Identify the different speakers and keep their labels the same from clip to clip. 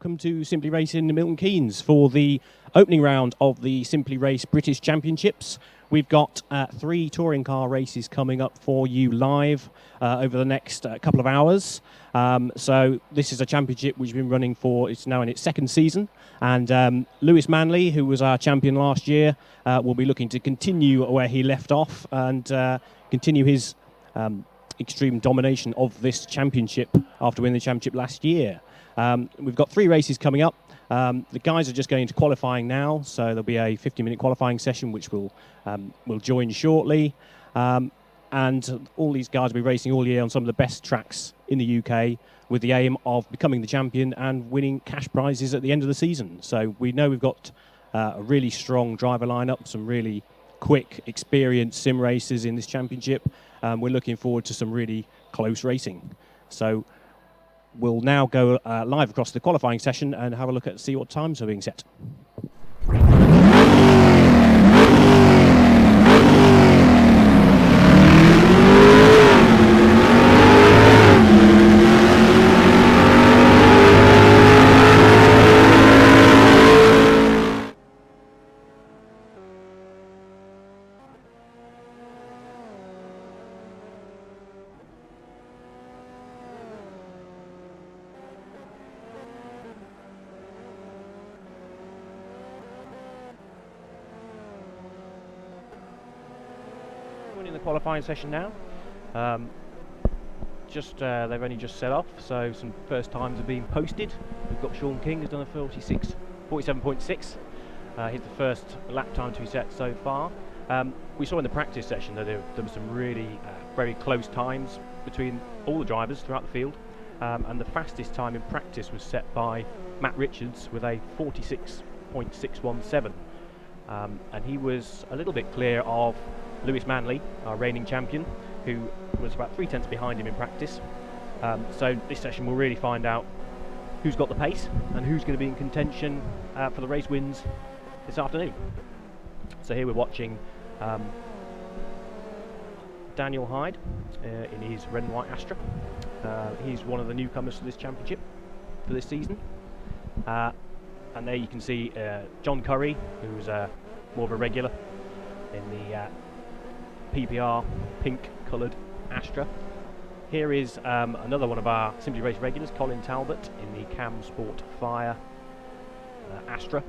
Speaker 1: welcome to Simply Racing in Milton Keynes for the opening round of the Simply Race British Championships. We've got 3 touring car races coming up for you live over the next couple of hours. So this is a championship which has been running for, it's now in its 2nd season. And Lewis Manley, who was our champion last year, will be looking to continue where he left off and continue his extreme domination of this championship after winning the championship last year. We've got 3 races coming up. The guys are just going into qualifying now, so there'll be a 50-minute qualifying session which we'll join shortly. And all these guys will be racing all year on some of the best tracks in the UK with the aim of becoming the champion and winning cash prizes at the end of the season. So we know we've got a really strong driver lineup, some really quick, experienced sim racers in this championship. We're looking forward to some really close racing. So we'll now go live across the qualifying session and have a look at see what times are being set. In the qualifying session now. They've only just set off, so some first times are being posted. We've got Sean King, who's done a 47.6. He's the first lap time to be set so far. We saw in the practice session that there were some really very close times between all the drivers throughout the field, and the fastest time in practice was set by Matt Richards with a 46.617, and he was a little bit clear of Lewis Manley, our reigning champion, who was about 3 tenths behind him in practice. So this session will really find out who's got the pace and who's going to be in contention for the race wins this afternoon. So here we're watching Daniel Hyde in his red and white Astra. He's one of the newcomers to this championship for this season. And there you can see John Curry, who's more of a regular in the PPR pink coloured Astra. Here is another one of our Simply Race regulars, Colin Talbot, in the Cam Sport Fire Astra.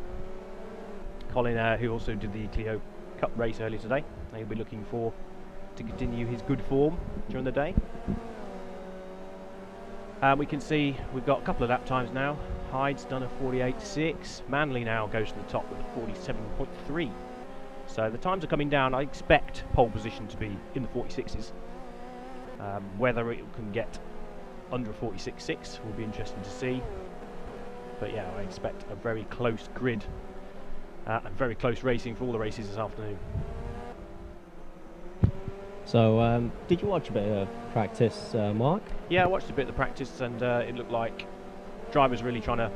Speaker 1: Colin, who also did the Clio Cup race earlier today, he'll be looking to continue his good form during the day. We can see we've got a couple of lap times now. Hyde's done a 48.6. Manley now goes to the top with a 47.3. So the times are coming down. I expect pole position to be in the 46s. Whether it can get under a 46.6 will be interesting to see. But yeah, I expect a very close grid and very close racing for all the races this afternoon.
Speaker 2: So, did you watch a bit of practice, Mark?
Speaker 1: Yeah, I watched a bit of the practice, and it looked like drivers really trying to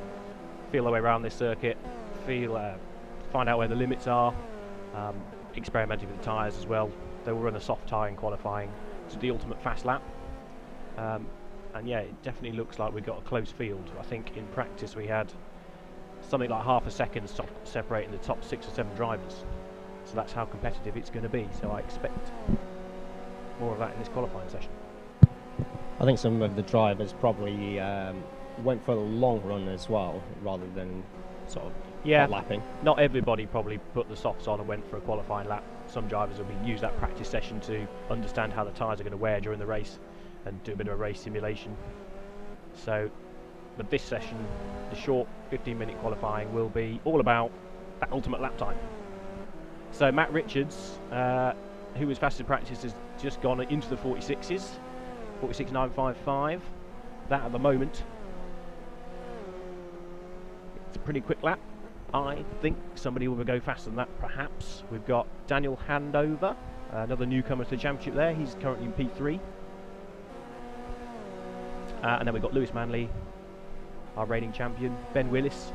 Speaker 1: feel their way around this circuit, find out where the limits are. Experimenting with the tyres as well. They will run a soft tyre in qualifying to the ultimate fast lap, and yeah, it definitely looks like we've got a close field. I think in practice we had something like half a second separating the top 6 or 7 drivers, so that's how competitive it's going to be. So I expect more of that in this qualifying session.
Speaker 2: I think some of the drivers probably went for a long run as well, rather than sort of lapping.
Speaker 1: Not everybody probably put the softs on and went for a qualifying lap. Some drivers will use that practice session to understand how the tyres are going to wear during the race and do a bit of a race simulation. So, but this session, the short 15-minute qualifying, will be all about that ultimate lap time. So Matt Richards, who was fastest in practice, has just gone into the 46s, 46.955. That at the moment, it's a pretty quick lap. I think somebody will go faster than that, perhaps. We've got Daniel Handover, another newcomer to the championship there. He's currently in P3. And then we've got Lewis Manley, our reigning champion. Ben Willis,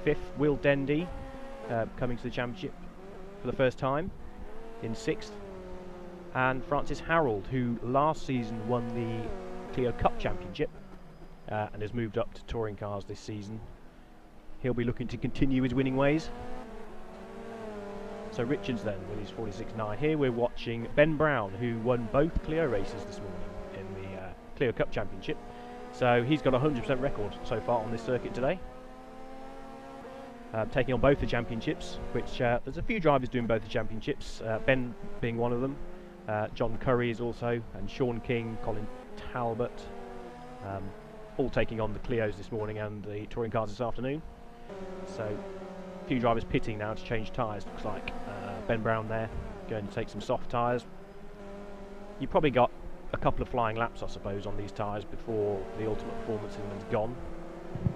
Speaker 1: 5th. Will Dendy, coming to the championship for the first time, in 6th. And Francis Harold, who last season won the Clio Cup championship and has moved up to touring cars this season, he'll be looking to continue his winning ways. So Richards then with his 46.9. Here we're watching Ben Brown, who won both Clio races this morning in the Clio Cup Championship. So he's got a 100% record so far on this circuit today. Taking on both the championships, which there's a few drivers doing both the championships, Ben being one of them. John Curry is also, and Sean King, Colin Talbot, all taking on the Clios this morning and the touring cars this afternoon. So a few drivers pitting now to change tyres. Looks like Ben Brown there going to take some soft tyres. You've probably got a couple of flying laps, I suppose, on these tyres before the ultimate performance in them's gone.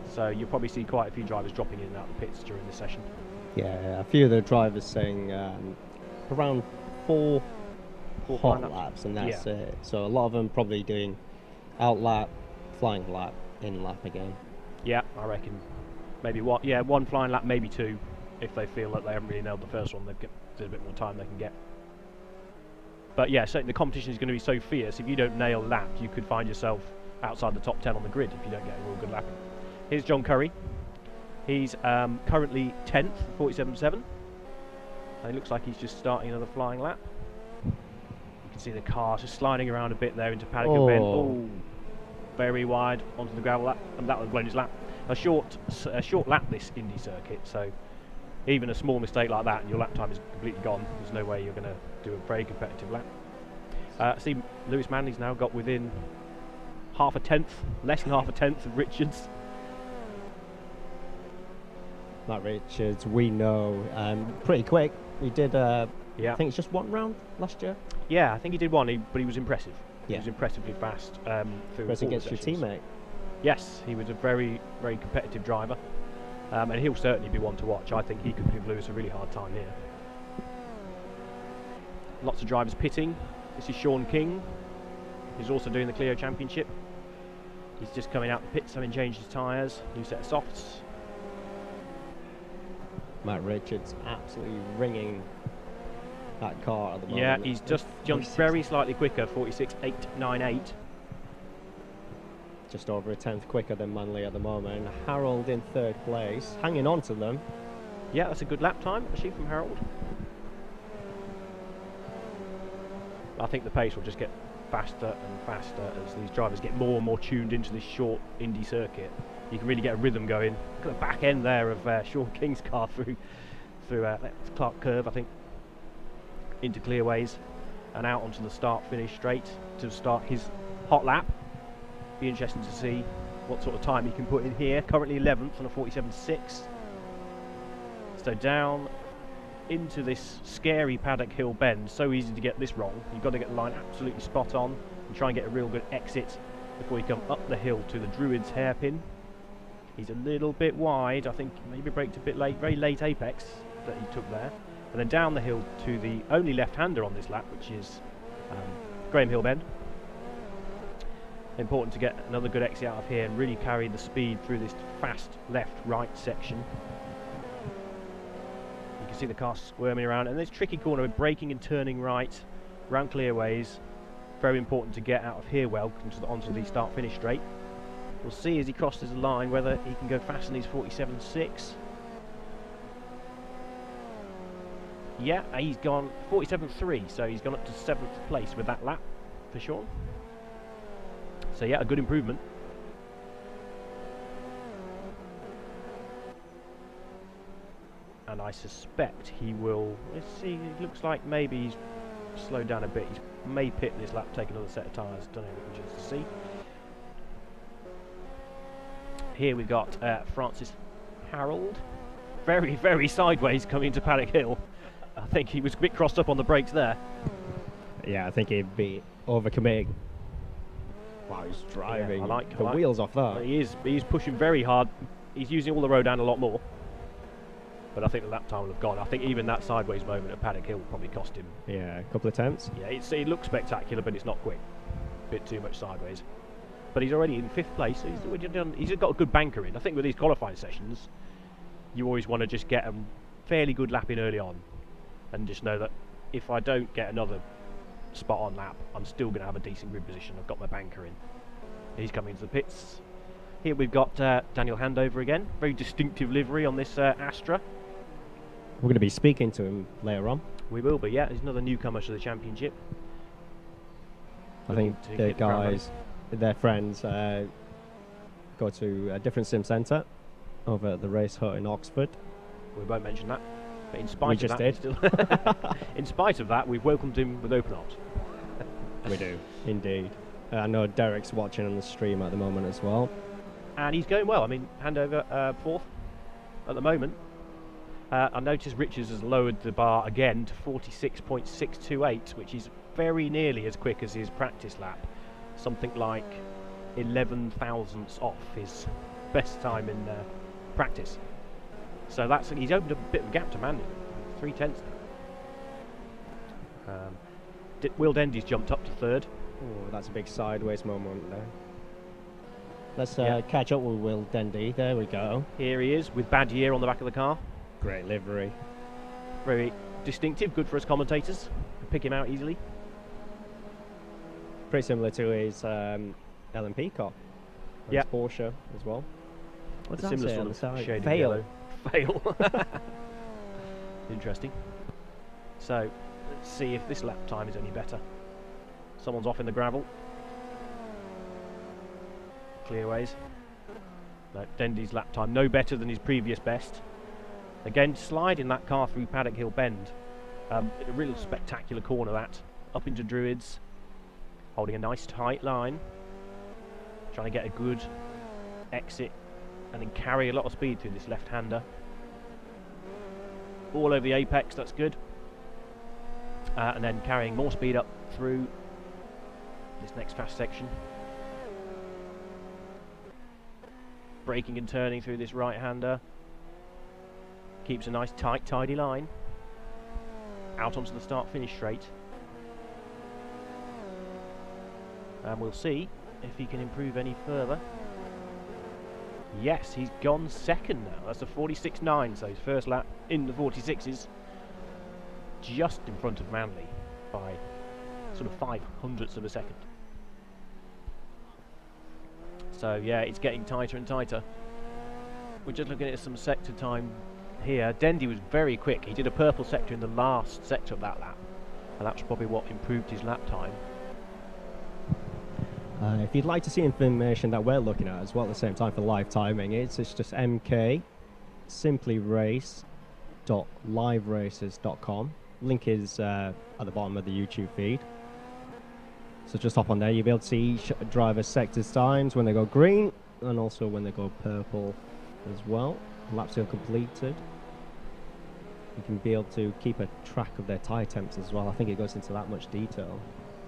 Speaker 1: So you'll probably see quite a few drivers dropping in and out of the pits during this session.
Speaker 2: Yeah, a few of the drivers saying around four hot laps, and that's it. So a lot of them probably doing out lap, flying lap, in lap again.
Speaker 1: Yeah, I reckon maybe one flying lap, maybe two, if they feel that they haven't really nailed the first one. There's a bit more time they can get. But yeah, certainly the competition is going to be so fierce. If you don't nail a lap, you could find yourself outside the top 10 on the grid if you don't get a real good lap. Here's John Curry. He's currently 10th, 47.7. And it looks like he's just starting another flying lap. You can see the car just sliding around a bit there into Paddock and Bend. Oh, very wide onto the gravel lap, and that was blown his lap. A short lap this Indy circuit, so even a small mistake like that and your lap time is completely gone. There's no way you're going to do a very competitive lap. See, Lewis Manley's now got within half a tenth, less than half a tenth of Richards.
Speaker 2: Matt Richards, we know, pretty quick. He did, I think it's just one round last year.
Speaker 1: Yeah, I think he did one, but he was impressive.
Speaker 2: Yeah.
Speaker 1: He was impressively fast.
Speaker 2: Racing against your teammate.
Speaker 1: Yes, he was a very, very competitive driver. And he'll certainly be one to watch. I think he could give Lewis a really hard time here. Lots of drivers pitting. This is Sean King. He's also doing the Clio Championship. He's just coming out the pits, having changed his tyres, new set of softs.
Speaker 2: Matt Richards absolutely ringing that car at the moment.
Speaker 1: Yeah, he's just jumped very slightly quicker, 46.898.
Speaker 2: Just over a tenth quicker than Manley at the moment. Harold in third place, hanging on to them.
Speaker 1: Yeah, that's a good lap time actually from Harold. I think the pace will just get faster and faster as these drivers get more and more tuned into this short Indy circuit. You can really get a rhythm going. Look at the back end there of Sean King's car through Clark Curve, I think, into clearways and out onto the start-finish straight to start his hot lap. Be interesting to see what sort of time he can put in here. Currently 11th on a 47.6. So down into this scary Paddock Hill bend. So easy to get this wrong. You've got to get the line absolutely spot on and try and get a real good exit before you come up the hill to the Druids hairpin. He's a little bit wide. I think maybe braked a bit late, very late apex that he took there. And then down the hill to the only left-hander on this lap, which is Graham Hill Bend. Important to get another good exit out of here and really carry the speed through this fast left-right section. You can see the car squirming around, and this tricky corner with braking and turning right round clearways. Very important to get out of here well onto the start-finish straight. We'll see as he crosses the line whether he can go fast in his 47.6. Yeah, he's gone 47.3, so he's gone up to 7th place with that lap for Sean. So yeah, a good improvement. And I suspect he will, let's see, it looks like maybe he's slowed down a bit. He may pit this lap, take another set of tyres, don't know, we can just see. Here we've got Francis Harold. Very, very sideways coming to Paddock Hill. I think he was a bit crossed up on the brakes there.
Speaker 2: Yeah, I think he'd be overcommitting. Wow, he's driving.
Speaker 1: Yeah, I like
Speaker 2: the wheels off that.
Speaker 1: He's pushing very hard. He's using all the road down a lot more. But I think the lap time will have gone. I think even that sideways moment at Paddock Hill will probably cost him.
Speaker 2: Yeah, a couple of tenths.
Speaker 1: Yeah, it looks spectacular, but it's not quick. A bit too much sideways. But he's already in 5th place. So he's got a good banker in. I think with these qualifying sessions, you always want to just get a fairly good lap in early on. And just know that if I don't get another spot on lap, I'm still going to have a decent grid position. I've got my banker in. He's coming into the pits. Here we've got Daniel Handover again. Very distinctive livery on this Astra.
Speaker 2: We're going to be speaking to him later on.
Speaker 1: We will be, yeah. He's another newcomer to the championship.
Speaker 2: I think the guys, their friends, go to a different sim centre over at the Race Hut in Oxford.
Speaker 1: We won't mention that. But in spite
Speaker 2: We
Speaker 1: of
Speaker 2: just
Speaker 1: that, in spite of that, we've welcomed him with open arms.
Speaker 2: We do, indeed. I know Derek's watching on the stream at the moment as well.
Speaker 1: And he's going well. I mean, Handover fourth at the moment. I noticed Richards has lowered the bar again to 46.628, which is very nearly as quick as his practice lap. Something like 11 thousandths off his best time in practice. So he's opened up a bit of a gap to Manley. 3/10 now. Will Dendy's jumped up to third.
Speaker 2: Oh, that's a big sideways moment there. Let's catch up with Will Dendy. There we go.
Speaker 1: Here he is with Badier on the back of the car.
Speaker 2: Great livery.
Speaker 1: Very distinctive, good for us commentators. Can pick him out easily.
Speaker 2: Pretty similar to his LMP car.
Speaker 1: Yeah.
Speaker 2: His Porsche as well.
Speaker 1: What's that similar sort of side? Shade
Speaker 2: Fail.
Speaker 1: Of yellow. Fail. Interesting. So, let's see if this lap time is any better. Someone's off in the gravel. Clearways. No, Dendy's lap time no better than his previous best. Again, sliding that car through Paddock Hill Bend. A real spectacular corner that. Up into Druids. Holding a nice tight line. Trying to get a good exit and then carry a lot of speed through this left-hander. All over the apex, that's good. And then carrying more speed up through this next fast section. Braking and turning through this right-hander. Keeps a nice tight, tidy line. Out onto the start-finish straight. And we'll see if he can improve any further. Yes, he's gone second now. That's a 46.9, so his first lap in the 46s. Just in front of Manley by sort of 5/100ths of a second. So yeah, it's getting tighter and tighter. We're just looking at some sector time here. Dendy was very quick. He did a purple sector in the last sector of that lap, and that's probably what improved his lap time.
Speaker 2: If you'd like to see information that we're looking at as well at the same time for live timing, it's just mk simplyrace.liveraces.com. Link is at the bottom of the YouTube feed. So just hop on there, you'll be able to see each driver's sector's times when they go green and also when they go purple as well. Laps are completed. You can be able to keep a track of their tyre temps as well. I think it goes into that much detail.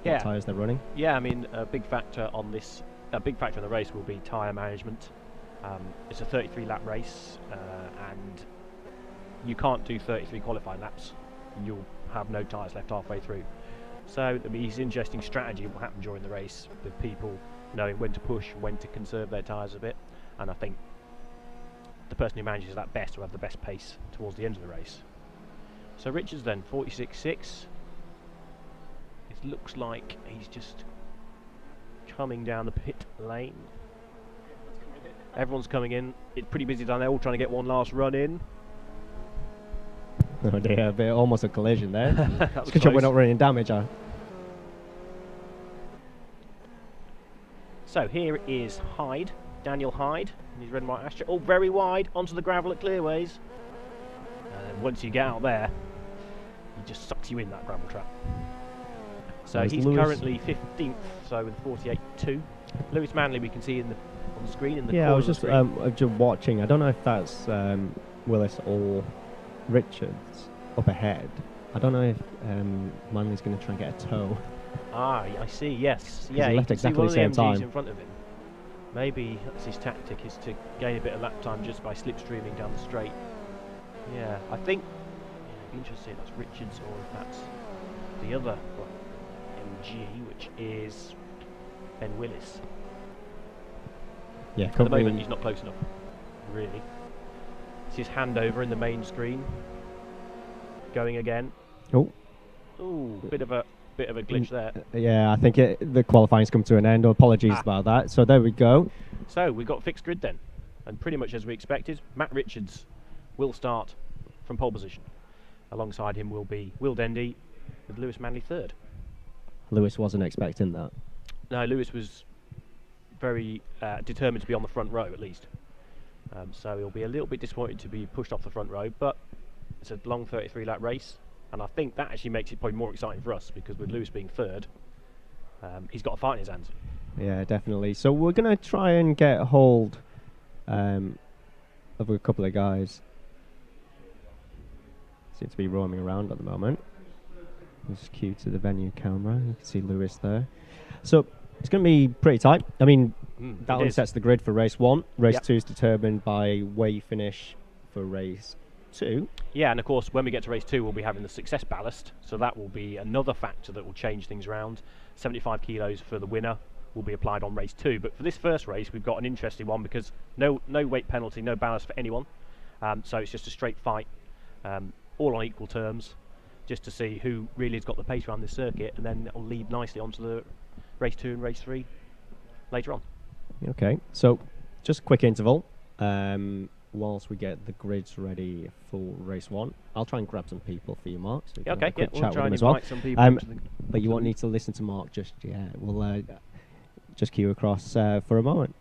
Speaker 1: Yeah.
Speaker 2: What tyres they're running.
Speaker 1: Yeah, I mean, a big factor in the race will be tyre management. It's a 33 lap race and you can't do 33 qualifying laps. You'll have no tyres left halfway through. So it'll be an interesting strategy what will happen during the race with people knowing when to push, when to conserve their tyres a bit. And I think the person who manages that best will have the best pace towards the end of the race. So Richards then, 46.6. It looks like he's just coming down the pit lane. Everyone's coming in. It's pretty busy down there, all trying to get one last run in.
Speaker 2: Oh dear, almost a collision there.
Speaker 1: It's
Speaker 2: good job we're not running damage.
Speaker 1: So here is Hyde, Daniel Hyde, in his red and white Astra. Oh, very wide, onto the gravel at Clearways. And once you get out there, he just sucks you in that gravel trap. So he's currently 15th, so with 48.2. Lewis Manley we can see on the screen.
Speaker 2: I was just watching. I don't know if that's Willis or Richards up ahead. I don't know if Manley's going to try and get a tow.
Speaker 1: Ah, I see. Yes,
Speaker 2: yeah. He left exactly the same time
Speaker 1: in front of him. Maybe that's his tactic, is to gain a bit of lap time just by slipstreaming down the straight. Yeah, I think. It'd be interesting if that's Richards or if that's the other MG, which is Ben Willis.
Speaker 2: Yeah,
Speaker 1: at the moment he's not close enough, really. It's his handover in the main screen. Going again.
Speaker 2: Oh.
Speaker 1: Ooh, bit of a glitch there.
Speaker 2: Yeah, I think the qualifying's come to an end. Apologies about that. So there we go.
Speaker 1: So we've got fixed grid then, and pretty much as we expected, Matt Richards will start from pole position. Alongside him will be Will Dendy with Lewis Manley third.
Speaker 2: Lewis wasn't expecting that.
Speaker 1: No, Lewis was very determined to be on the front row at least. So he'll be a little bit disappointed to be pushed off the front row, but it's a long 33-lap race, and I think that actually makes it probably more exciting for us, because with Lewis being third, he's got a fight in his hands.
Speaker 2: Yeah, definitely. So we're going to try and get a hold of a couple of guys. Seem to be roaming around at the moment. Just cue to the venue camera. You can see Lewis there. So it's going to be pretty tight. I mean, that one sets the grid for race 1. Race 2 is determined by where you finish for race 2.
Speaker 1: Yeah, and of course, when we get to race 2, we'll be having the success ballast. So that will be another factor that will change things around. 75 kilos for the winner will be applied on race 2. But for this first race, we've got an interesting one, because no weight penalty, no ballast for anyone. So it's just a straight fight, all on equal terms, just to see who really has got the pace around this circuit, and then it'll lead nicely onto the race 2 and race 3 later on.
Speaker 2: Okay, so just a quick interval whilst we get the grids ready for race 1. I'll try and grab some people for you, Mark. So
Speaker 1: yeah, okay, yeah,
Speaker 2: we'll
Speaker 1: try and
Speaker 2: invite
Speaker 1: some people.
Speaker 2: But you won't need to listen to Mark just yet. We'll just cue across for a moment.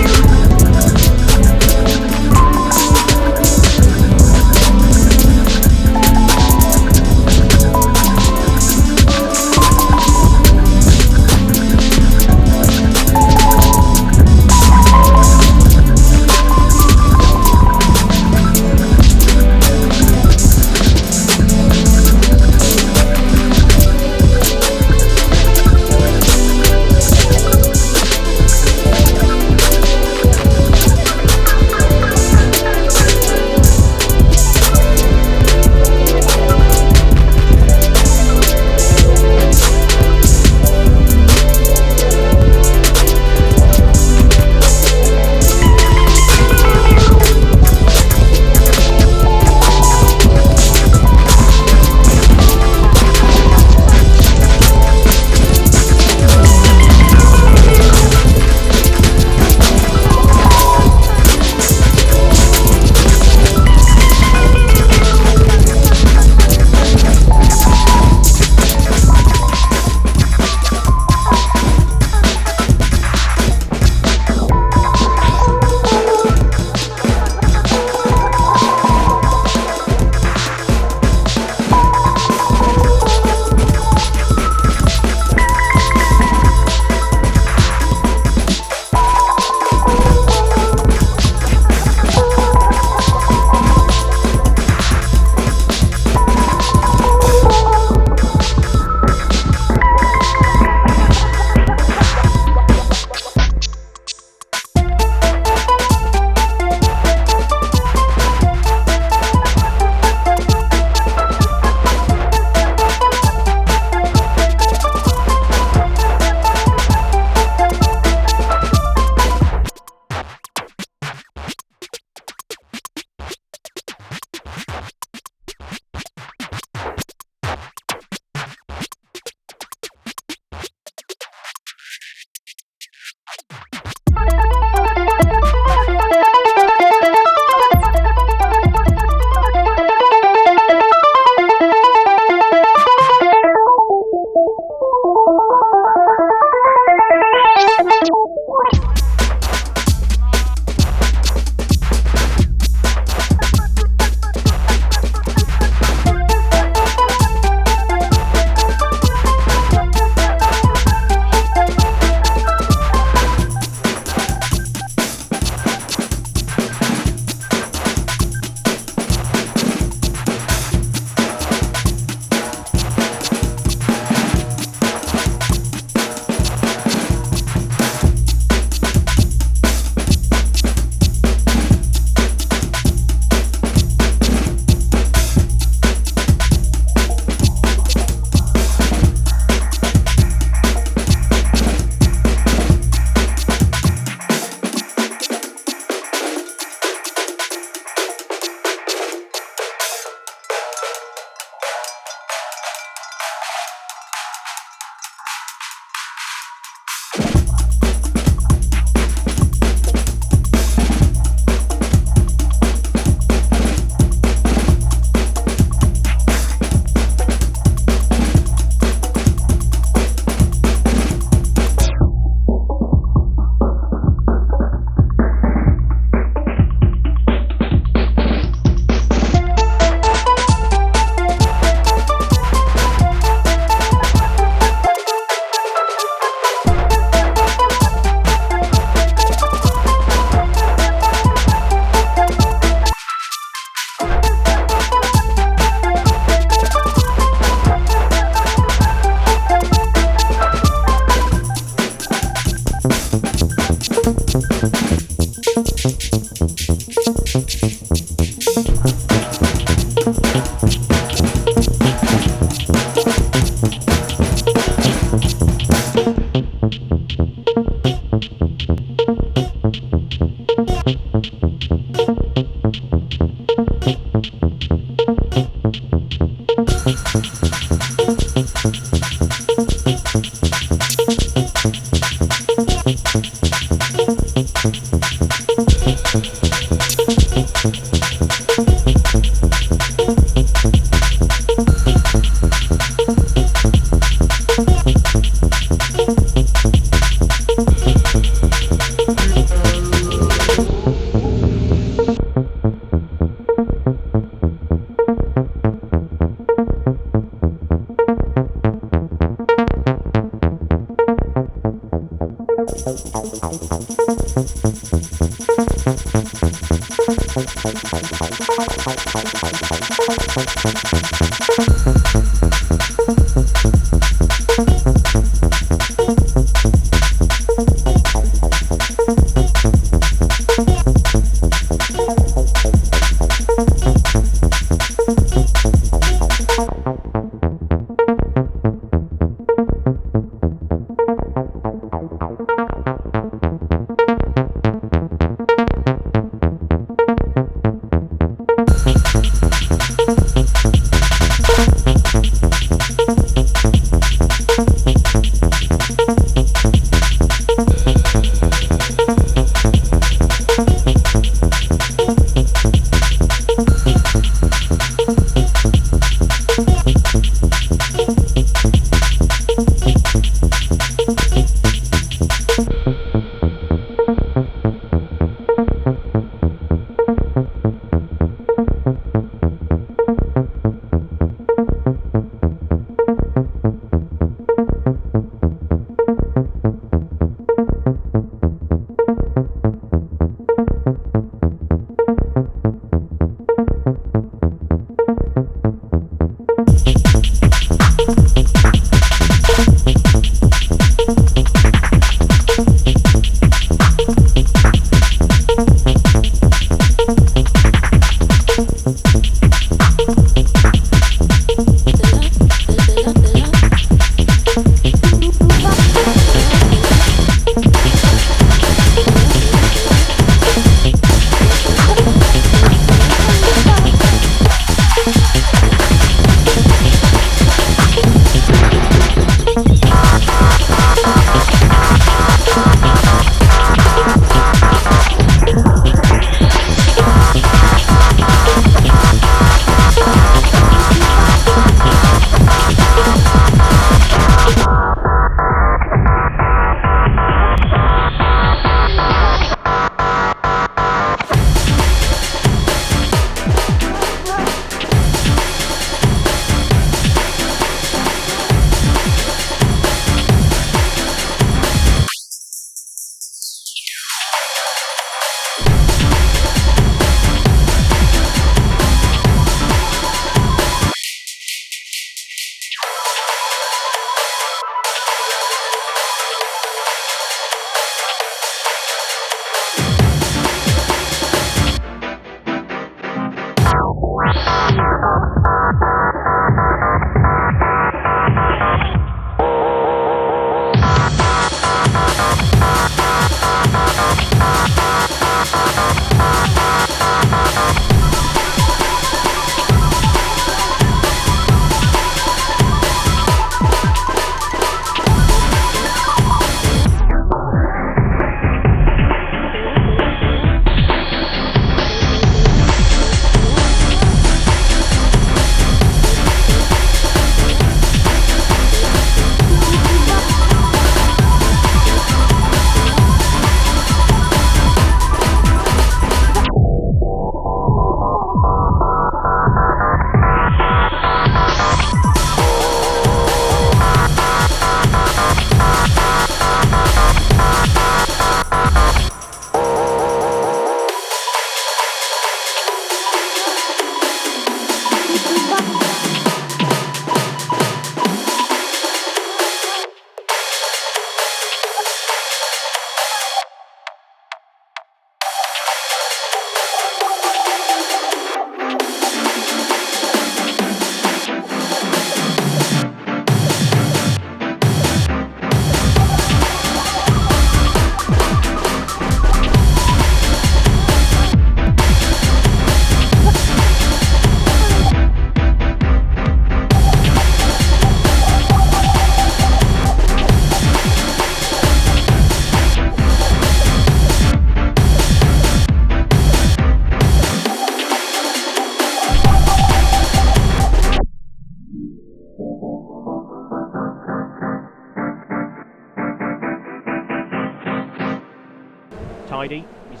Speaker 1: tidy. He's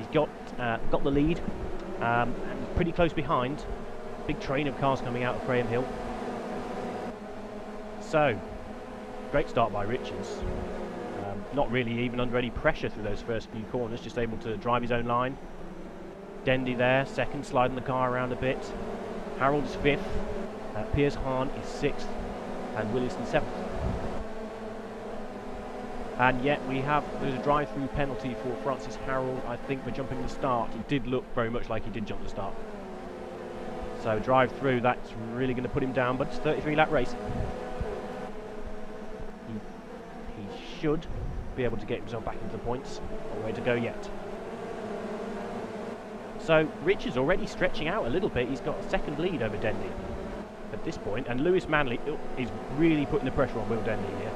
Speaker 1: got the lead, and pretty close behind. Big train of cars coming out of Graham Hill. So, great start by Richards. not really even under any pressure through those first few corners, just able to drive his own line. Dendy there, second, sliding the car around a bit. Harold is 5th, Piers Hahn is 6th, and Williamson 7th. And yet there's a drive-through penalty for Francis Harold, I think, for jumping the start. It did look very much like he did jump the start. So drive-through, that's really going to put him down, but it's a 33-lap race. He should be able to get himself back into the points. No way to go yet. So Richard's already stretching out a little bit. He's got a second lead over Dendy at this point, and Lewis Manley is really putting the pressure on Will Dendy here.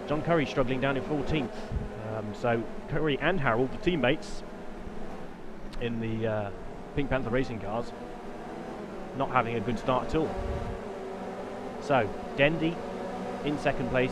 Speaker 1: John Curry struggling down in 14th. So Curry and Harold, the teammates in the Pink Panther racing cars, not having a good start at all. So Dendy in second place.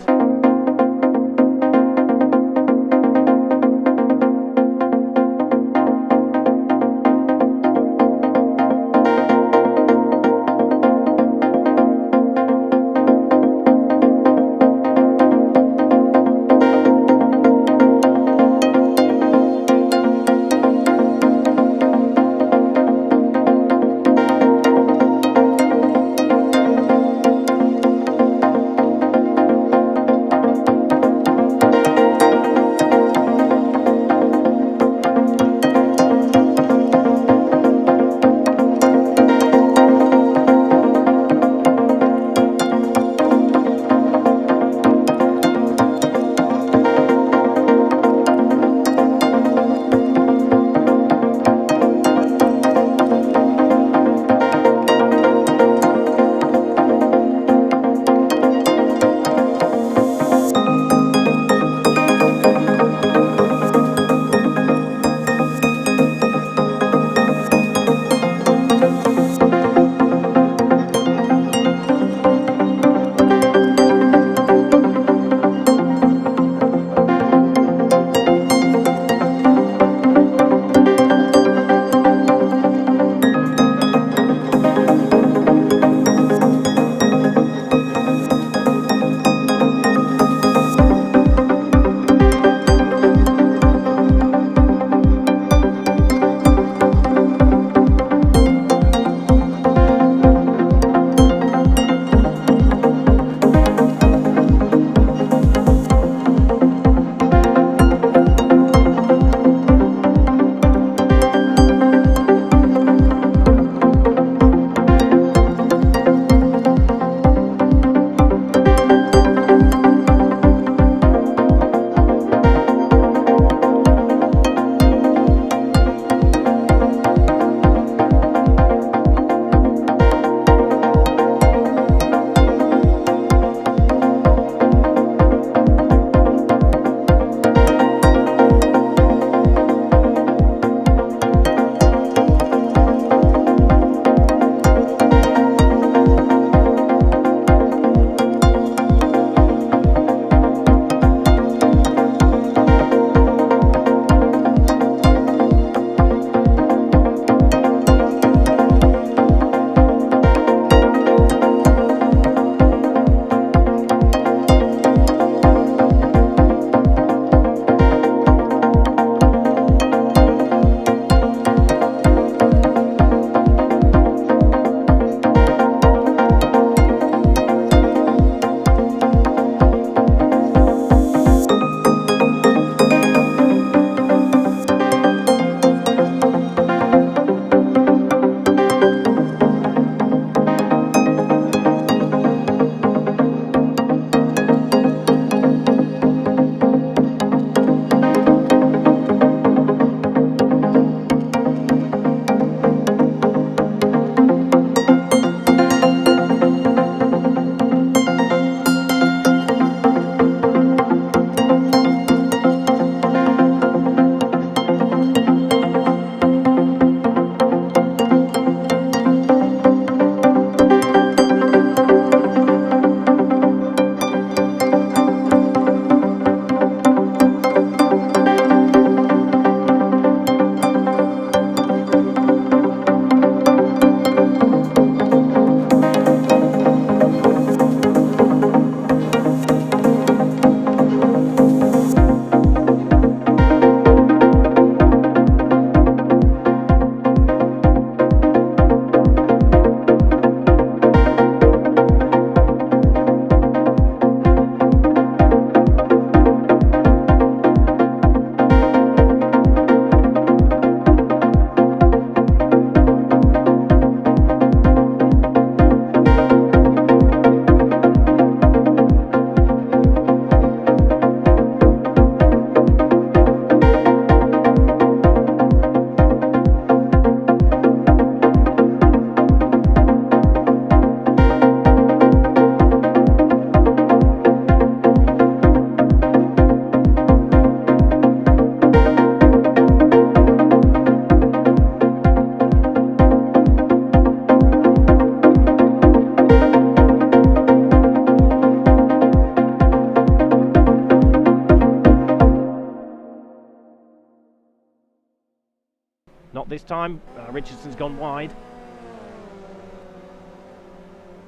Speaker 1: this time. Richardson's gone wide.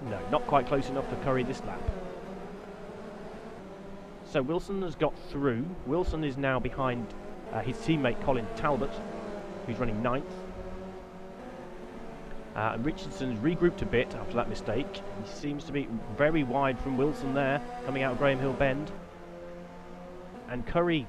Speaker 1: No, not quite close enough for Curry this lap. So Wilson has got through. Wilson is now behind his teammate Colin Talbot, who's running 9th. And Richardson's regrouped a bit after that mistake. He seems to be very wide from Wilson there, coming out of Graham Hill Bend. And Curry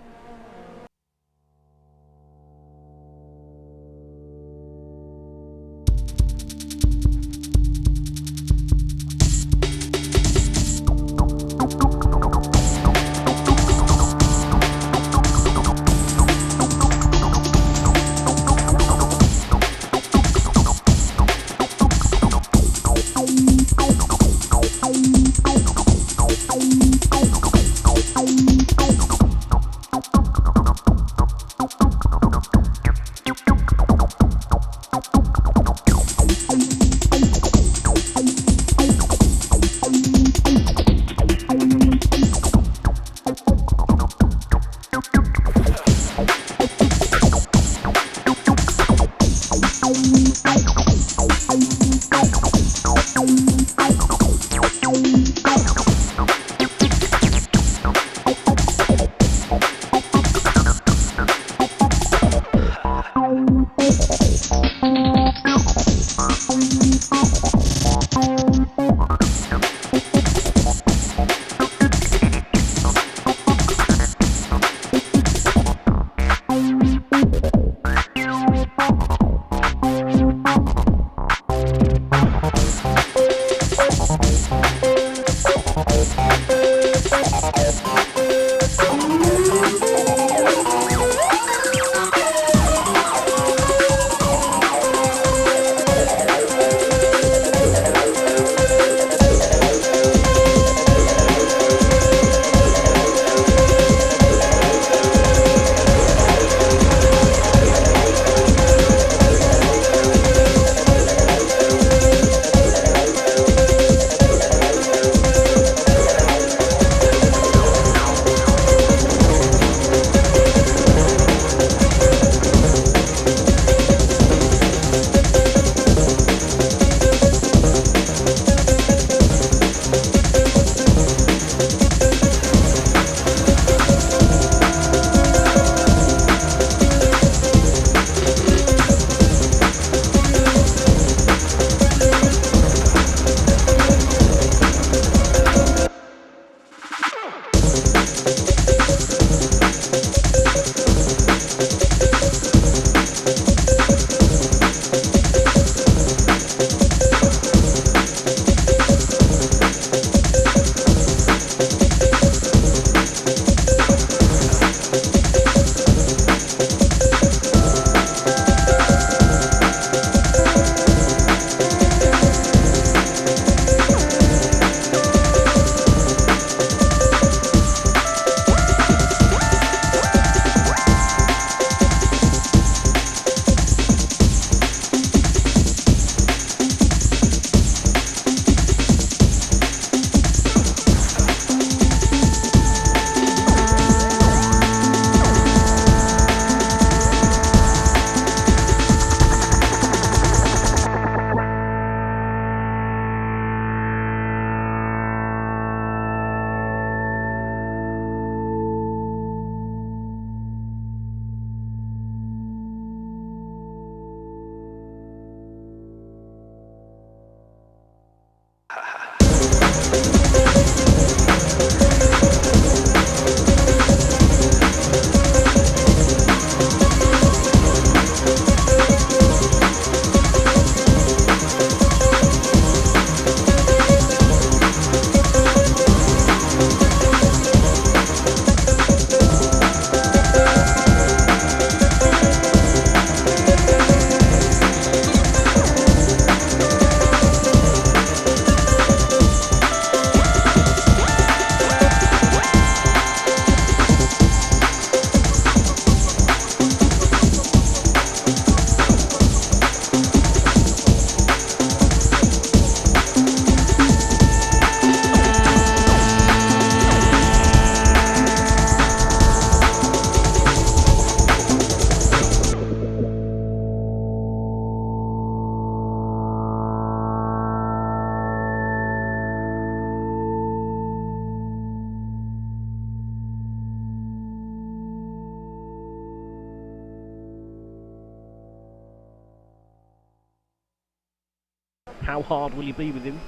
Speaker 1: How hard will he be with him?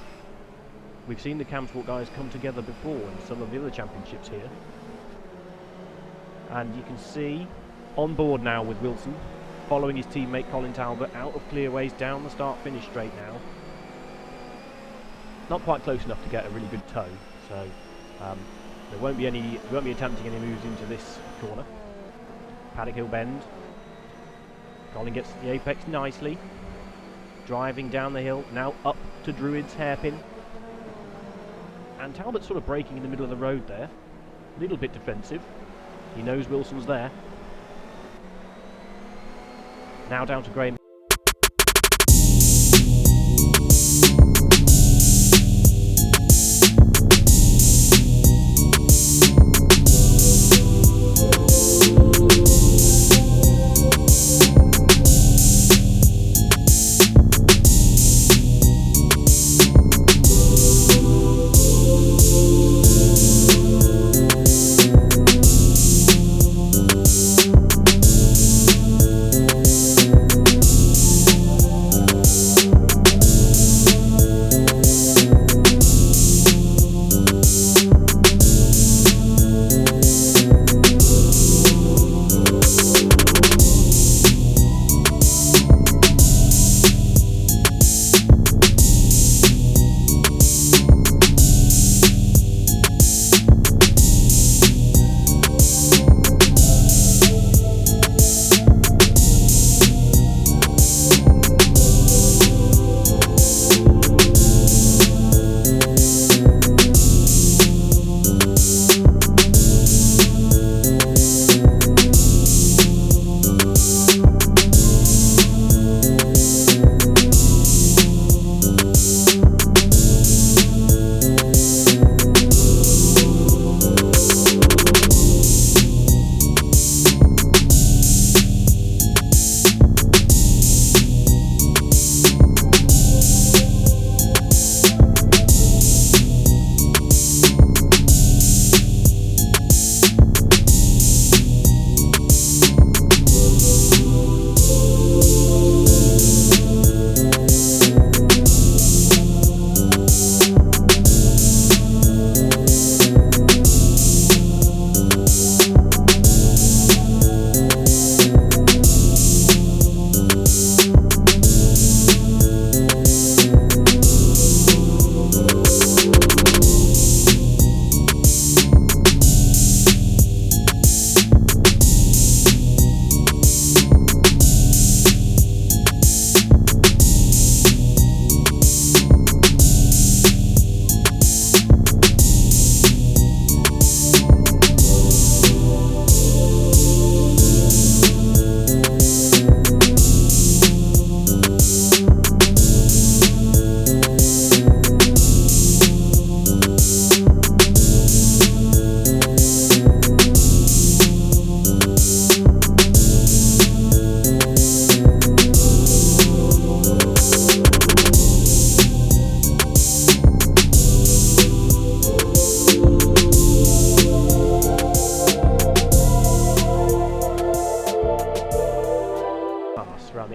Speaker 1: We've seen the Camsport guys come together before in some of the other championships here. And you can see on board now with Wilson, following his teammate Colin Talbot out of clearways down the start-finish straight now. Not quite close enough to get a really good tow, so we won't be attempting any moves into this corner. Paddock Hill bend. Colin gets the apex nicely. Driving down the hill, now up to Druid's hairpin. And Talbot's sort of braking in the middle of the road there. A little bit defensive. He knows Wilson's there. Now down to Graham.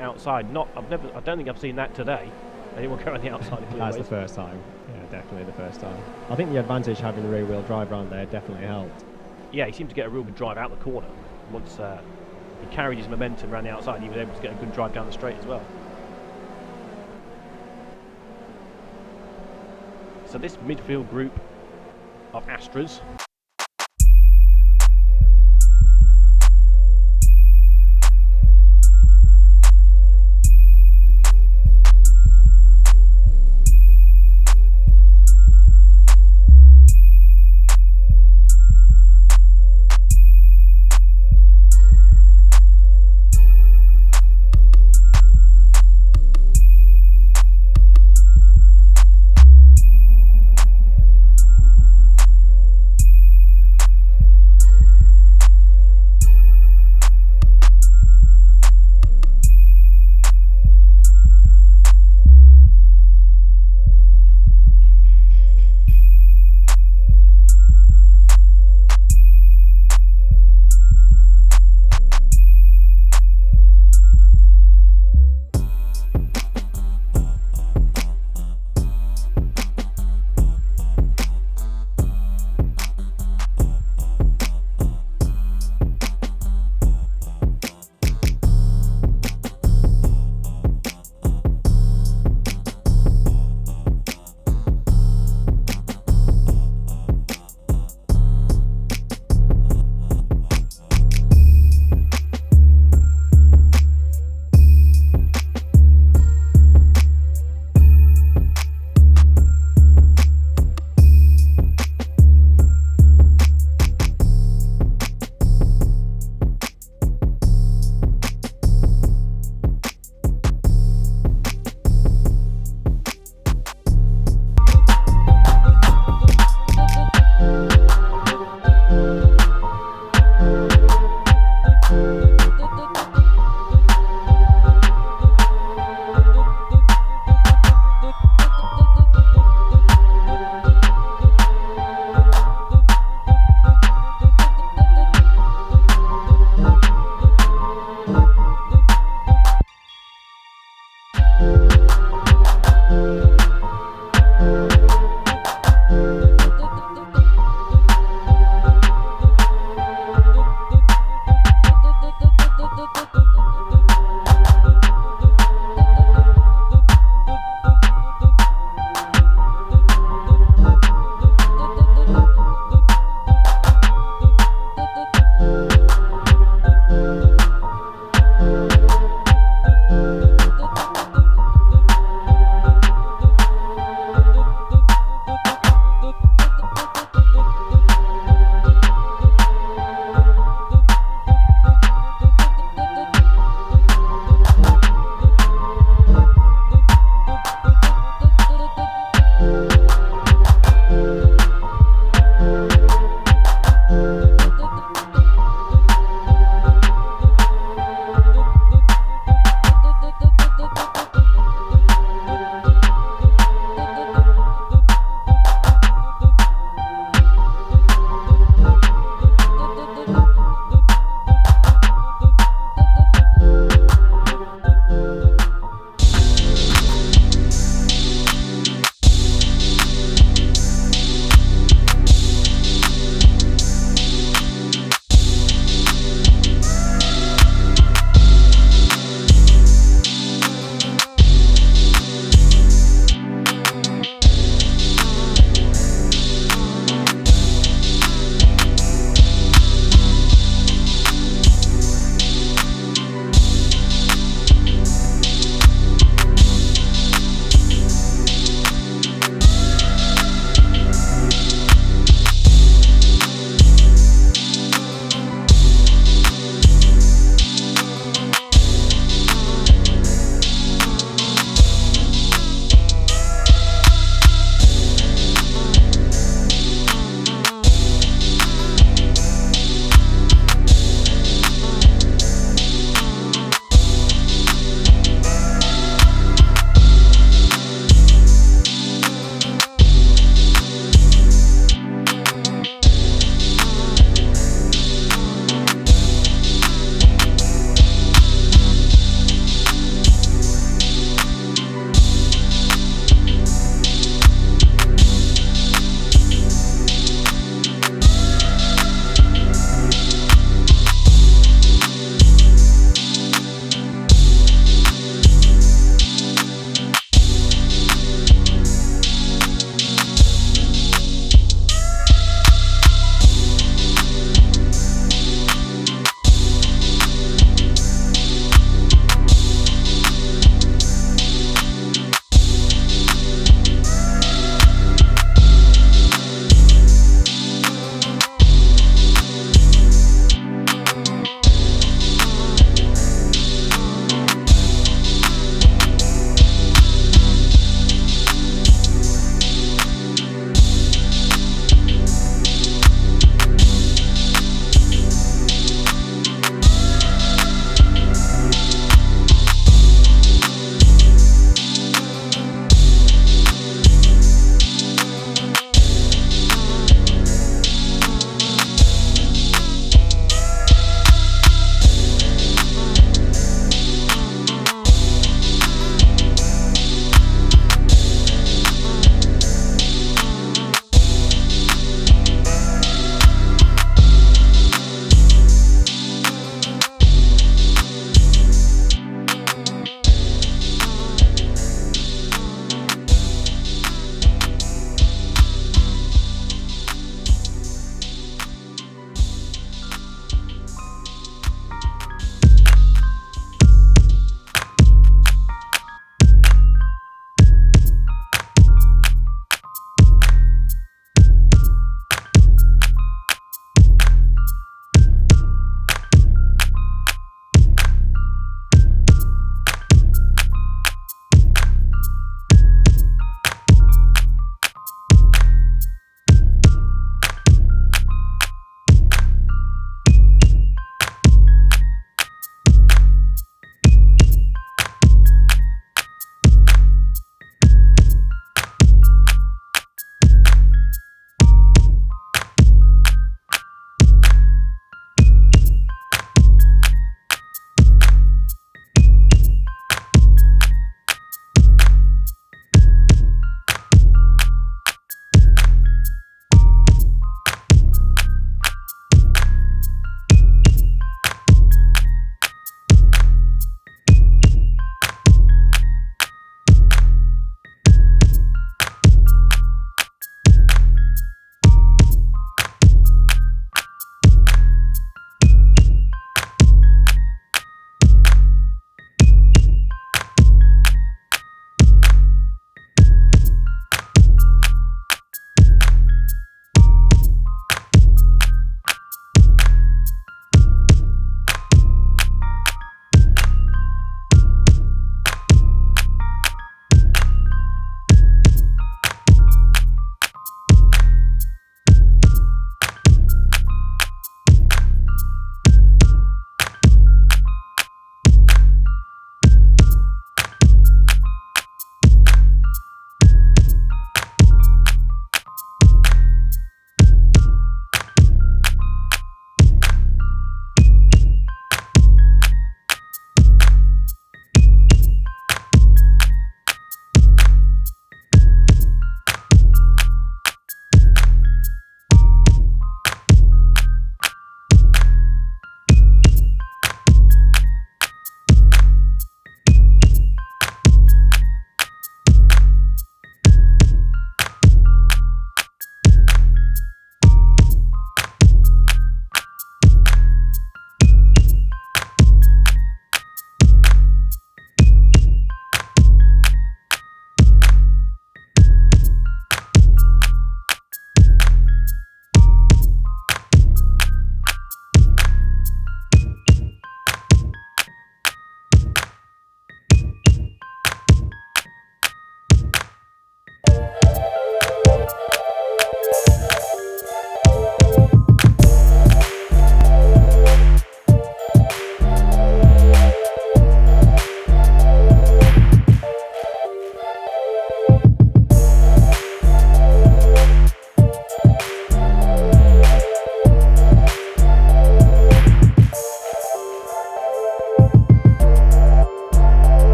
Speaker 1: Outside, I don't think I've seen that today. Anyone go on the outside of
Speaker 2: That's the first time. Yeah, definitely the first time. I think the advantage having the rear wheel drive around there definitely helped.
Speaker 1: Yeah, he seemed to get a real good drive out the corner. Once he carried his momentum around the outside, he was able to get a good drive down the straight as well. So this midfield group of Astras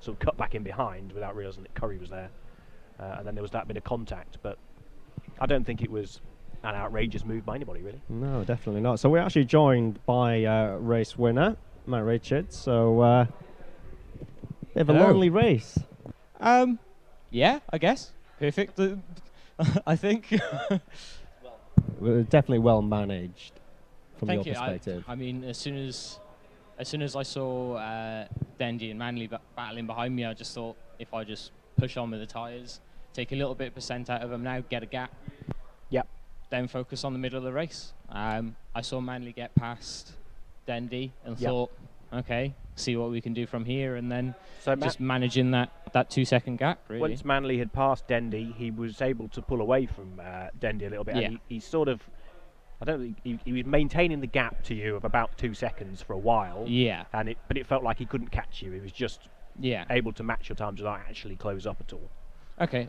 Speaker 3: sort of cut back in behind without realising that Curry was there. And then there was that bit of contact, but I don't think it was an outrageous move by anybody, really.
Speaker 2: No, definitely not. So we're actually joined by race winner, Matt Richards. So, bit of a lonely race.
Speaker 4: Yeah, I guess. Perfect. I think.
Speaker 2: Definitely well managed from
Speaker 4: Thank
Speaker 2: your
Speaker 4: you.
Speaker 2: perspective.
Speaker 4: I mean, as soon as I saw Dendy and Manley battling behind me, I just thought if I just push on with the tyres, take a little bit of percent out of them now, get a gap.
Speaker 3: Yep.
Speaker 4: Then focus on the middle of the race. I saw Manley get past Dendy and thought, okay, see what we can do from here, and then just managing that 2 second gap. Really.
Speaker 3: Once Manley had passed Dendy, he was able to pull away from Dendy a little bit.
Speaker 4: Yeah.
Speaker 3: And he sort of, I don't think he was maintaining the gap to you of about 2 seconds for a while.
Speaker 4: Yeah.
Speaker 3: But it felt like he couldn't catch you. He was just able to match your times without actually close up at all.
Speaker 4: Okay.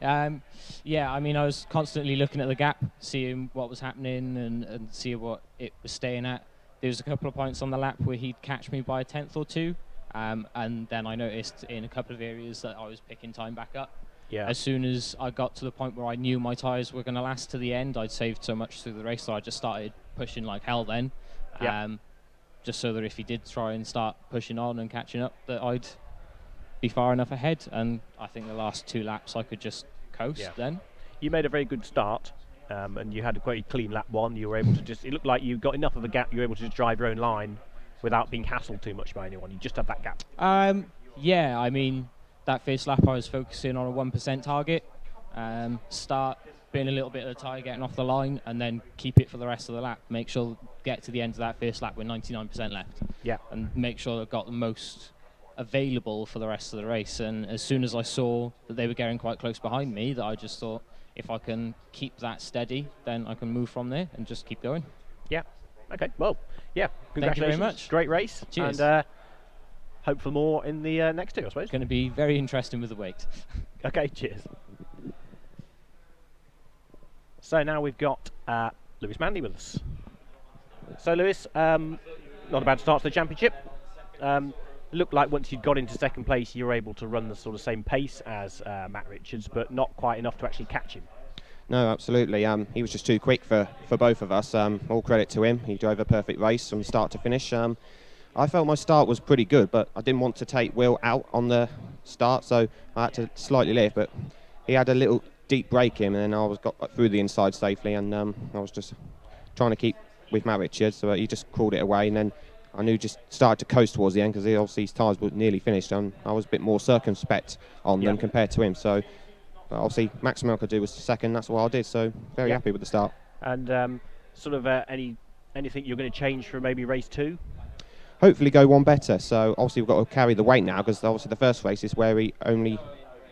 Speaker 4: Yeah. I mean, I was constantly looking at the gap, seeing what was happening, and seeing what it was staying at. There was a couple of points on the lap where he'd catch me by a tenth or two, and then I noticed in a couple of areas that I was picking time back up.
Speaker 3: Yeah.
Speaker 4: As soon as I got to the point where I knew my tyres were going to last to the end, I'd saved so much through the race, so I just started pushing like hell then, just so that if he did try and start pushing on and catching up, that I'd be far enough ahead. And I think the last 2 laps I could just coast then.
Speaker 3: You made a very good start, and you had a quite clean lap 1. You were able to it looked like you got enough of a gap, you were able to just drive your own line without being hassled too much by anyone. You just had that gap.
Speaker 4: Yeah, I mean, that first lap I was focusing on a 1% target, start being a little bit of the tyre getting off the line, and then keep it for the rest of the lap. Make sure get to the end of that first lap with 99% left.
Speaker 3: Yeah.
Speaker 4: And make sure I've got the most available for the rest of the race. And as soon as I saw that they were getting quite close behind me, that I just thought, if I can keep that steady, then I can move from there and just keep going.
Speaker 3: Yeah. Okay. Well, yeah. Congratulations.
Speaker 4: Thank you very much.
Speaker 3: Great race.
Speaker 4: Cheers.
Speaker 3: And hope for more in the next 2, I suppose.
Speaker 4: It's going to be very interesting with the weight.
Speaker 3: Okay. Cheers. So now we've got Lewis Manley with us. So Lewis, not a bad start to the championship. Looked like once you'd got into second place, you were able to run the sort of same pace as Matt Richards, but not quite enough to actually catch him.
Speaker 5: No, absolutely. He was just too quick for both of us. All credit to him. He drove a perfect race from start to finish. I felt my start was pretty good, but I didn't want to take Will out on the start, so I had to slightly lift. But he had a little deep break in, and then I got through the inside safely, and I was just trying to keep with Matt Richards, so he just crawled it away, and then I knew just started to coast towards the end because obviously his tyres were nearly finished, and I was a bit more circumspect on them compared to him. So obviously maximum I could do was second. That's what I did. So very happy with the start.
Speaker 3: And sort of anything you're going to change for maybe race 2?
Speaker 5: Hopefully go one better. So obviously we've got to carry the weight now because obviously the first race is where we only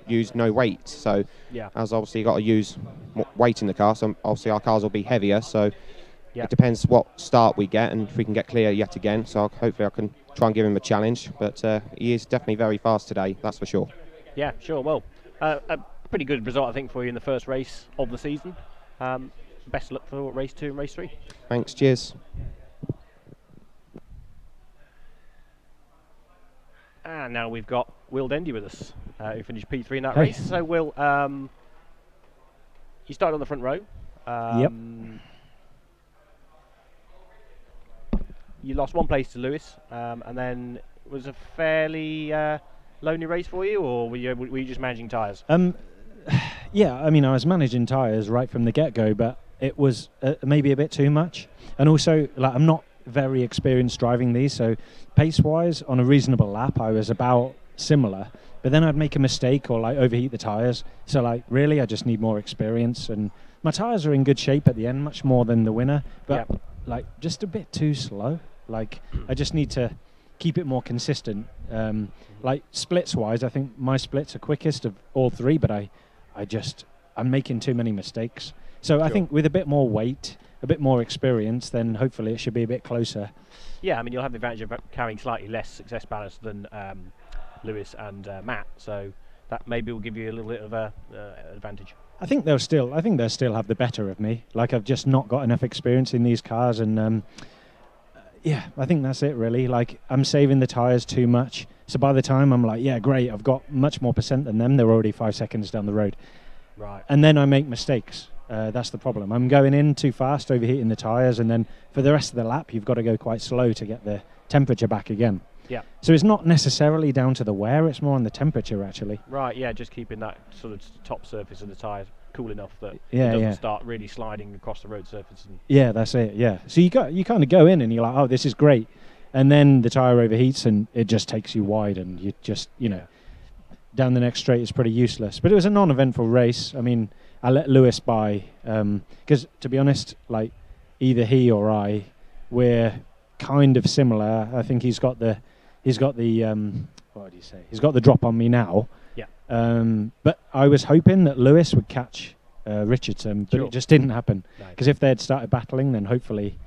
Speaker 5: used no weight. So as obviously got to use more weight in the car. So obviously our cars will be heavier. So. It depends what start we get and if we can get clear yet again. So hopefully I can try and give him a challenge. But he is definitely very fast today, that's for sure.
Speaker 3: Yeah, sure. Well, a pretty good result, I think, for you in the first race of the season. Best of luck for race 2 and race 3.
Speaker 5: Thanks, cheers.
Speaker 3: And now we've got Will Dendy with us, who finished P3 in that race. So Will, you started on the front row.
Speaker 6: Yep.
Speaker 3: You lost 1 place to Lewis, and then it was a fairly lonely race for you, or were you just managing tyres?
Speaker 6: Yeah, I mean, I was managing tyres right from the get-go, but it was maybe a bit too much. And also, like, I'm not very experienced driving these, so pace-wise, on a reasonable lap, I was about similar. But then I'd make a mistake or like overheat the tyres. So like, really, I just need more experience. And my tyres are in good shape at the end, much more than the winner, but like just a bit too slow. Like, I just need to keep it more consistent. Like splits-wise, I think my splits are quickest of all 3, but I'm making too many mistakes. So I think with a bit more weight, a bit more experience, then hopefully it should be a bit closer.
Speaker 3: Yeah, I mean, you'll have the advantage of carrying slightly less success ballast than Lewis and Matt, so that maybe will give you a little bit of a advantage.
Speaker 6: I think they'll still have the better of me. Like, I've just not got enough experience in these cars, and Yeah, I think that's it really. Like, I'm saving the tyres too much. So by the time I'm like, yeah, great, I've got much more percent than them, they're already 5 seconds down the road.
Speaker 3: Right.
Speaker 6: And then I make mistakes. That's the problem. I'm going in too fast, overheating the tyres, and then for the rest of the lap, you've got to go quite slow to get the temperature back again.
Speaker 3: Yeah.
Speaker 6: So it's not necessarily down to the wear, it's more on the temperature, actually.
Speaker 3: Right, yeah, just keeping that sort of top surface of the tyre cool enough that
Speaker 6: Yeah,
Speaker 3: it doesn't
Speaker 6: yeah.
Speaker 3: start really sliding across the road surface. And
Speaker 6: Yeah, that's it, yeah. So you kind of go in and you're like, oh, this is great. And then the tyre overheats and it just takes you wide and you just, down the next straight is pretty useless. But it was a non-eventful race. I mean, I let Lewis by, because to be honest, like either he or I, we're kind of similar. I think he's got the what do you say? He's got the drop on me now.
Speaker 3: Yeah.
Speaker 6: But I was hoping that Lewis would catch Richardson, but
Speaker 3: Sure.
Speaker 6: it just didn't happen.
Speaker 3: No.
Speaker 6: Because if they had started battling, then hopefully,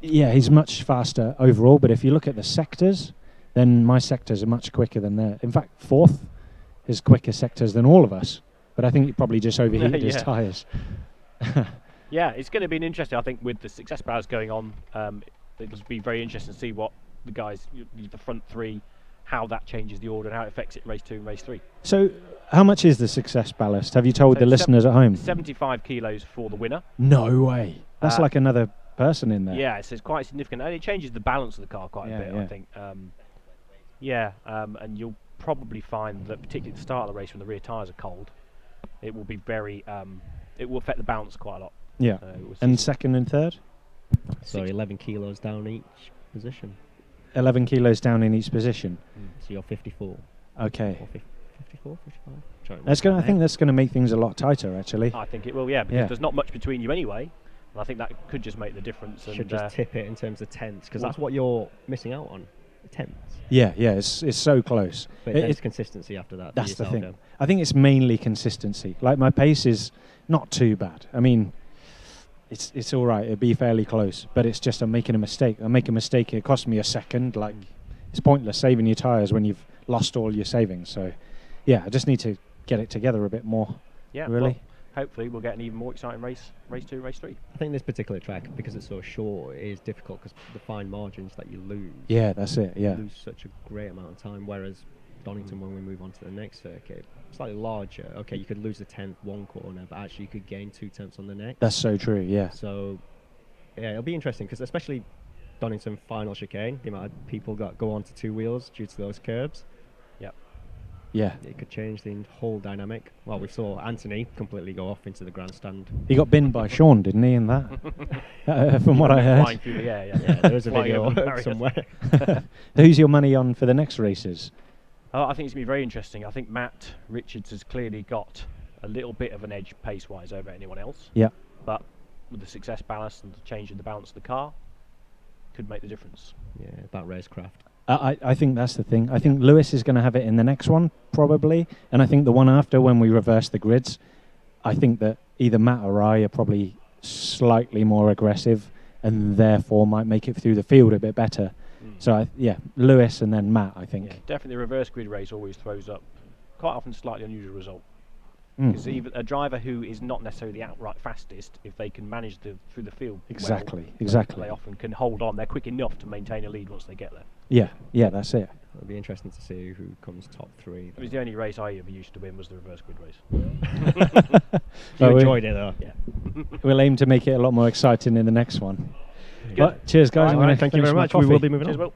Speaker 6: yeah, he's much faster overall. But if you look at the sectors, then my sectors are much quicker than theirs. In fact, fourth is quicker sectors than all of us. But I think he probably just overheated his
Speaker 3: Yeah.
Speaker 6: tyres.
Speaker 3: Yeah, it's going to be an interesting, I think, with the success battles going on. It'll be very interesting to see what the guys, the front three, how that changes the order and how it affects it race 2 and race 3.
Speaker 6: So, how much is the success ballast? Have you told
Speaker 3: So
Speaker 6: the listeners at home?
Speaker 3: 75 kilos for the winner.
Speaker 6: No way. That's like another person in there.
Speaker 3: Yeah, so it's quite significant, and it changes the balance of the car quite a bit, I think. And you'll probably find that, particularly at the start of the race when the rear tyres are cold, it will be very, it will affect the balance quite a lot.
Speaker 6: Yeah. And second and third?
Speaker 2: So 11 kilos down each position.
Speaker 6: 11 kilos down in each position.
Speaker 2: So you're 54.
Speaker 6: Okay.
Speaker 2: Or 54, 55?
Speaker 6: I think that's going to make things a lot tighter, actually.
Speaker 3: I think it will, because there's not much between you anyway, and I think that could just make the difference.
Speaker 2: Should just tip it in terms of tenths, because that's what you're missing out on, tenths.
Speaker 6: Yeah, it's so close.
Speaker 2: But it's consistency after that.
Speaker 6: That's the thing. I think it's mainly consistency. Like, my pace is not too bad. I mean, it's all right. It'd be fairly close, but it's just I'm making a mistake. I make a mistake. It costs me a second. Like, it's pointless saving your tyres when you've lost all your savings. So, yeah, I just need to get it together a bit more.
Speaker 3: Yeah,
Speaker 6: really.
Speaker 3: Well, hopefully we'll get an even more exciting race 2, race 3.
Speaker 2: I think this particular track, because it's so short, it is difficult because the fine margins that you lose.
Speaker 6: Yeah, that's it. Yeah.
Speaker 2: You lose such a great amount of time. Whereas Donington, when we move on to the next circuit, slightly larger. Okay, you could lose a tenth one corner, but actually you could gain 2 tenths on the next.
Speaker 6: That's so true. Yeah.
Speaker 2: So, yeah, it'll be interesting because especially Donington final chicane, the amount of people go onto 2 wheels due to those curbs.
Speaker 6: Yeah.
Speaker 2: It could change the whole dynamic. Well, we saw Anthony completely go off into the grandstand.
Speaker 6: He got binned by Sean, didn't he, in that? From what I heard.
Speaker 3: Flying through the air,
Speaker 2: Yeah, there is a video somewhere.
Speaker 6: Who's your money on for the next races?
Speaker 3: I think it's going to be very interesting. I think Matt Richards has clearly got a little bit of an edge pace-wise over anyone else.
Speaker 6: Yeah.
Speaker 3: But with the success ballast and the change in the balance of the car, could make the difference.
Speaker 2: Yeah, that racecraft.
Speaker 6: I think that's the thing. I think Lewis is going to have it in the next one, probably. And I think the one after, when we reverse the grids, I think that either Matt or I are probably slightly more aggressive and therefore might make it through the field a bit better. So, Lewis and then Matt, I think.
Speaker 3: Yeah, definitely the reverse grid race always throws up quite often a slightly unusual result. Because even a driver who is not necessarily the outright fastest, if they can manage through the field
Speaker 6: Exactly.
Speaker 3: they often can hold on. They're quick enough to maintain a lead once they get there.
Speaker 6: Yeah, that's it.
Speaker 2: It'll be interesting to see who comes top 3.
Speaker 3: It was the only race I ever used to win was the reverse grid race.
Speaker 2: You enjoyed it though.
Speaker 3: Yeah.
Speaker 6: We'll aim to make it a lot more exciting in the next one. But cheers, guys. I'm gonna
Speaker 2: thank you
Speaker 6: finish
Speaker 2: very
Speaker 6: my
Speaker 2: much. We will
Speaker 6: coffee.
Speaker 2: be moving
Speaker 3: Cheers,
Speaker 2: on.
Speaker 3: Will.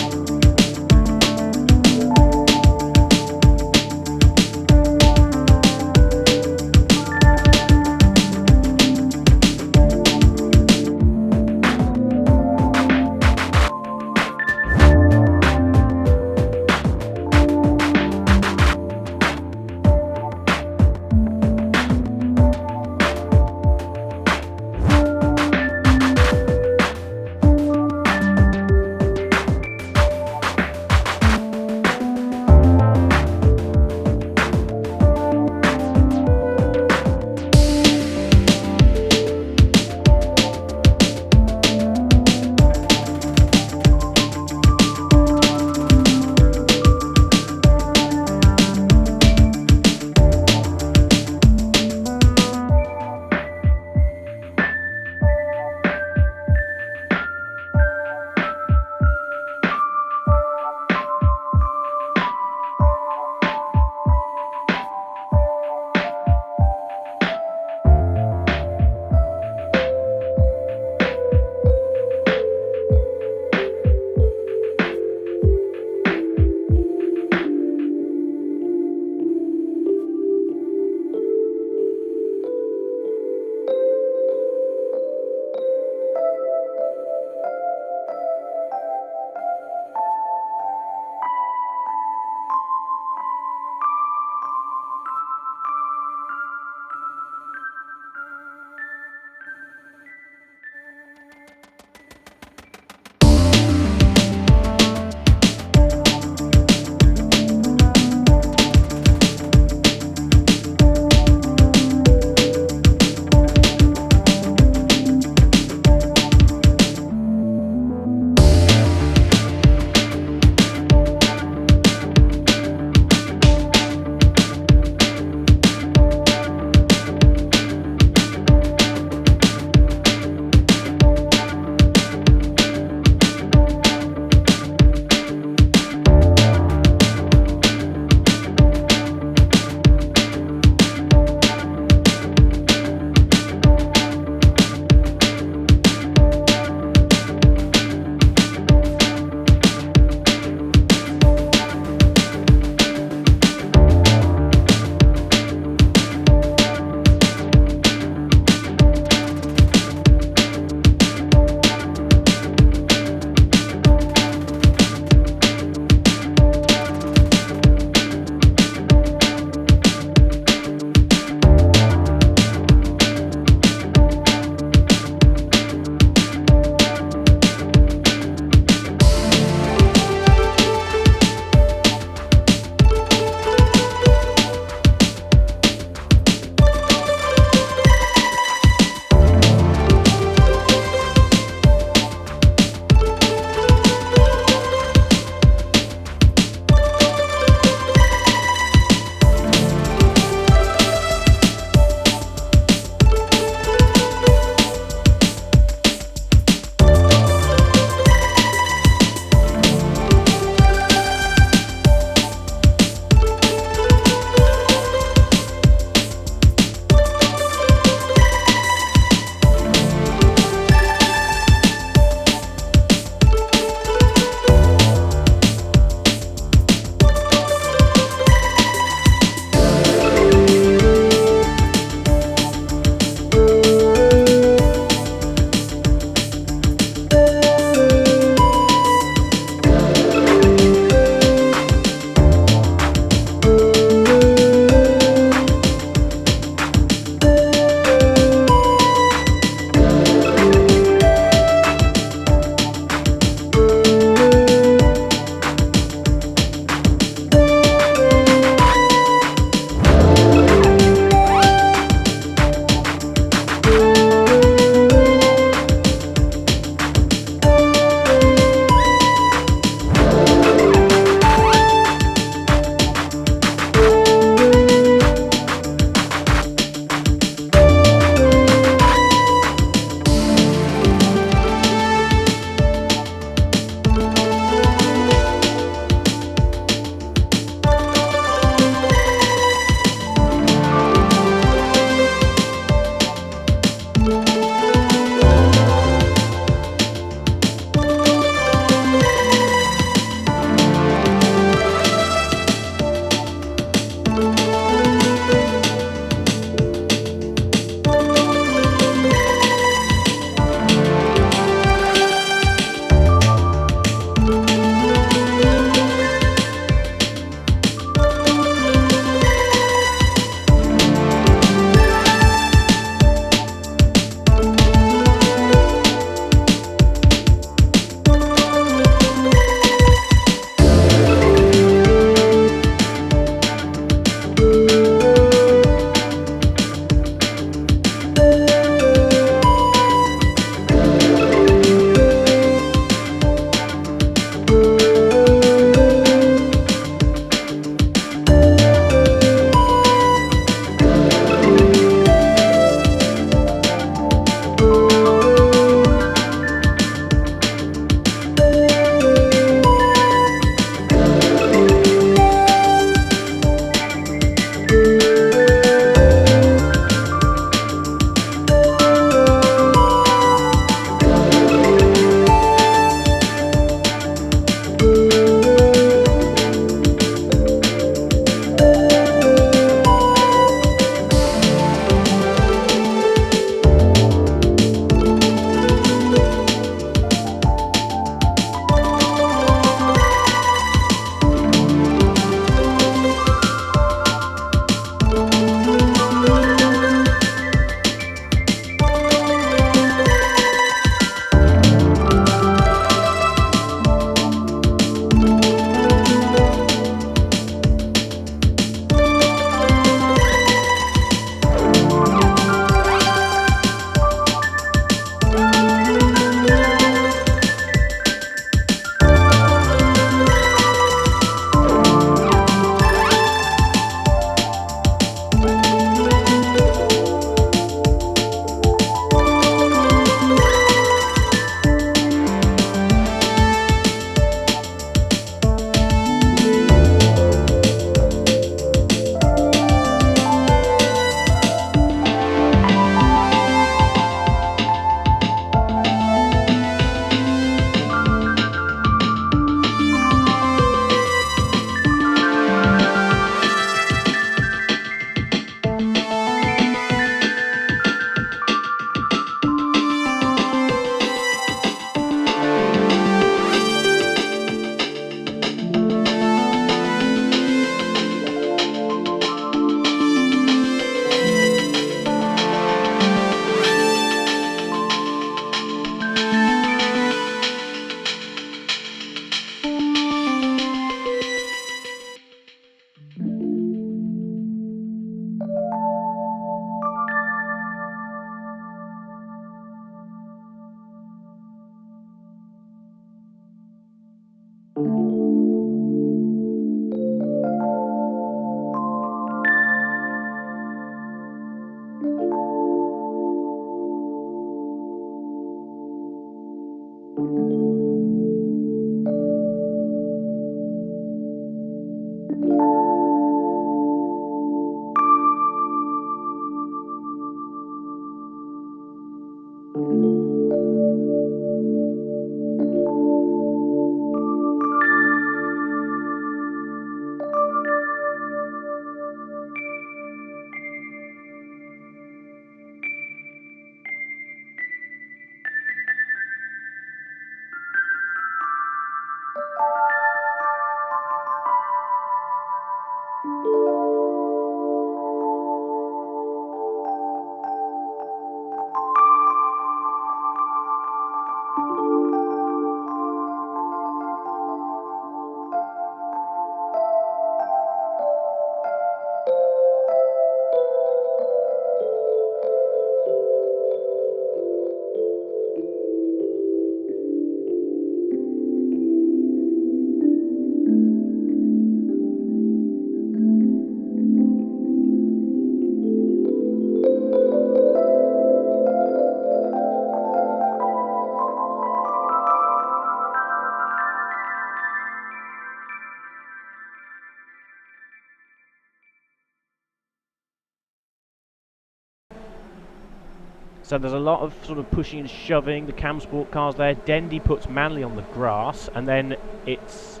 Speaker 3: So there's a lot of sort of pushing and shoving. The Cam Sport cars there. Dendy puts Manley on the grass, and then it's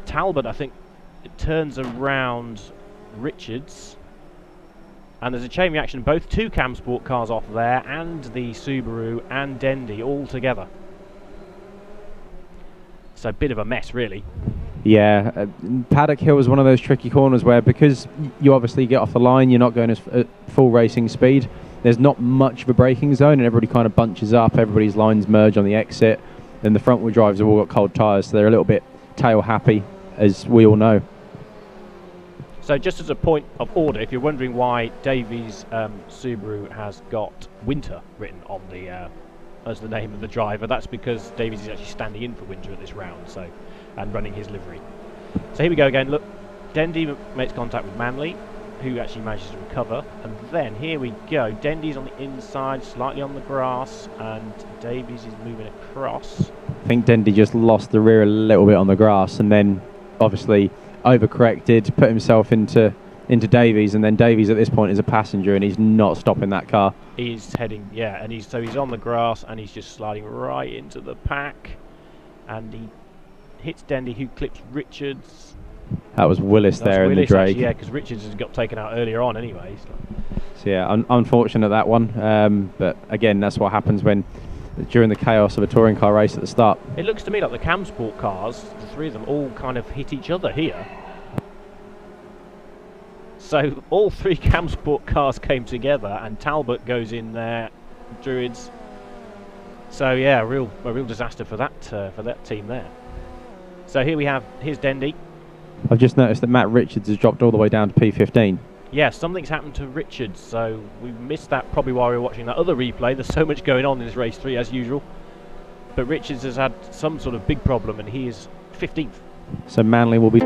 Speaker 3: Talbot, I think, it turns around Richards. And there's a chain reaction. Both two Cam Sport cars off there, and the Subaru and Dendy all together. So a bit of a mess, really.
Speaker 7: Yeah, Paddock Hill is one of those tricky corners where, because you obviously get off the line, you're not going at full racing speed. There's not much of a braking zone, and everybody kind of bunches up. Everybody's lines merge on the exit, and the front wheel drives have all got cold tyres, so they're a little bit tail happy, as we all know.
Speaker 3: So just as a point of order, if you're wondering why Davies' Subaru has got Winter written on the as the name of the driver, that's because Davies is actually standing in for Winter at this round, so and running his livery. So here we go again. Look, Dendy makes contact with Manley, who actually manages to recover, and then here we go. Dendy's on the inside, slightly on the grass, and Davies is moving across.
Speaker 7: I think Dendy just lost the rear a little bit on the grass, and then obviously overcorrected, put himself into Davies, and then Davies at this point is a passenger, and he's not stopping that car.
Speaker 3: He's heading, yeah, and he's on the grass, and he's just sliding right into the pack, and he hits Dendy, who clips Richards.
Speaker 7: That was Willis there in the Drake.
Speaker 3: Actually, yeah, because Richards has got taken out earlier on anyway.
Speaker 7: So yeah, unfortunate that one. But again, that's what happens when during the chaos of a touring car race at the start.
Speaker 3: It looks to me like the Cam Sport cars, the three of them, all kind of hit each other here. So all three Cam Sport cars came together, and Talbot goes in there, Druids. So yeah, a real disaster for that team there. So here we have, here's Dendy.
Speaker 7: I've just noticed that Matt Richards has dropped all the way down to P15.
Speaker 3: Yeah, something's happened to Richards, so we missed that probably while we were watching that other replay. There's so much going on in this race 3 as usual. But Richards has had some sort of big problem, and he is 15th.
Speaker 7: So Manley will be...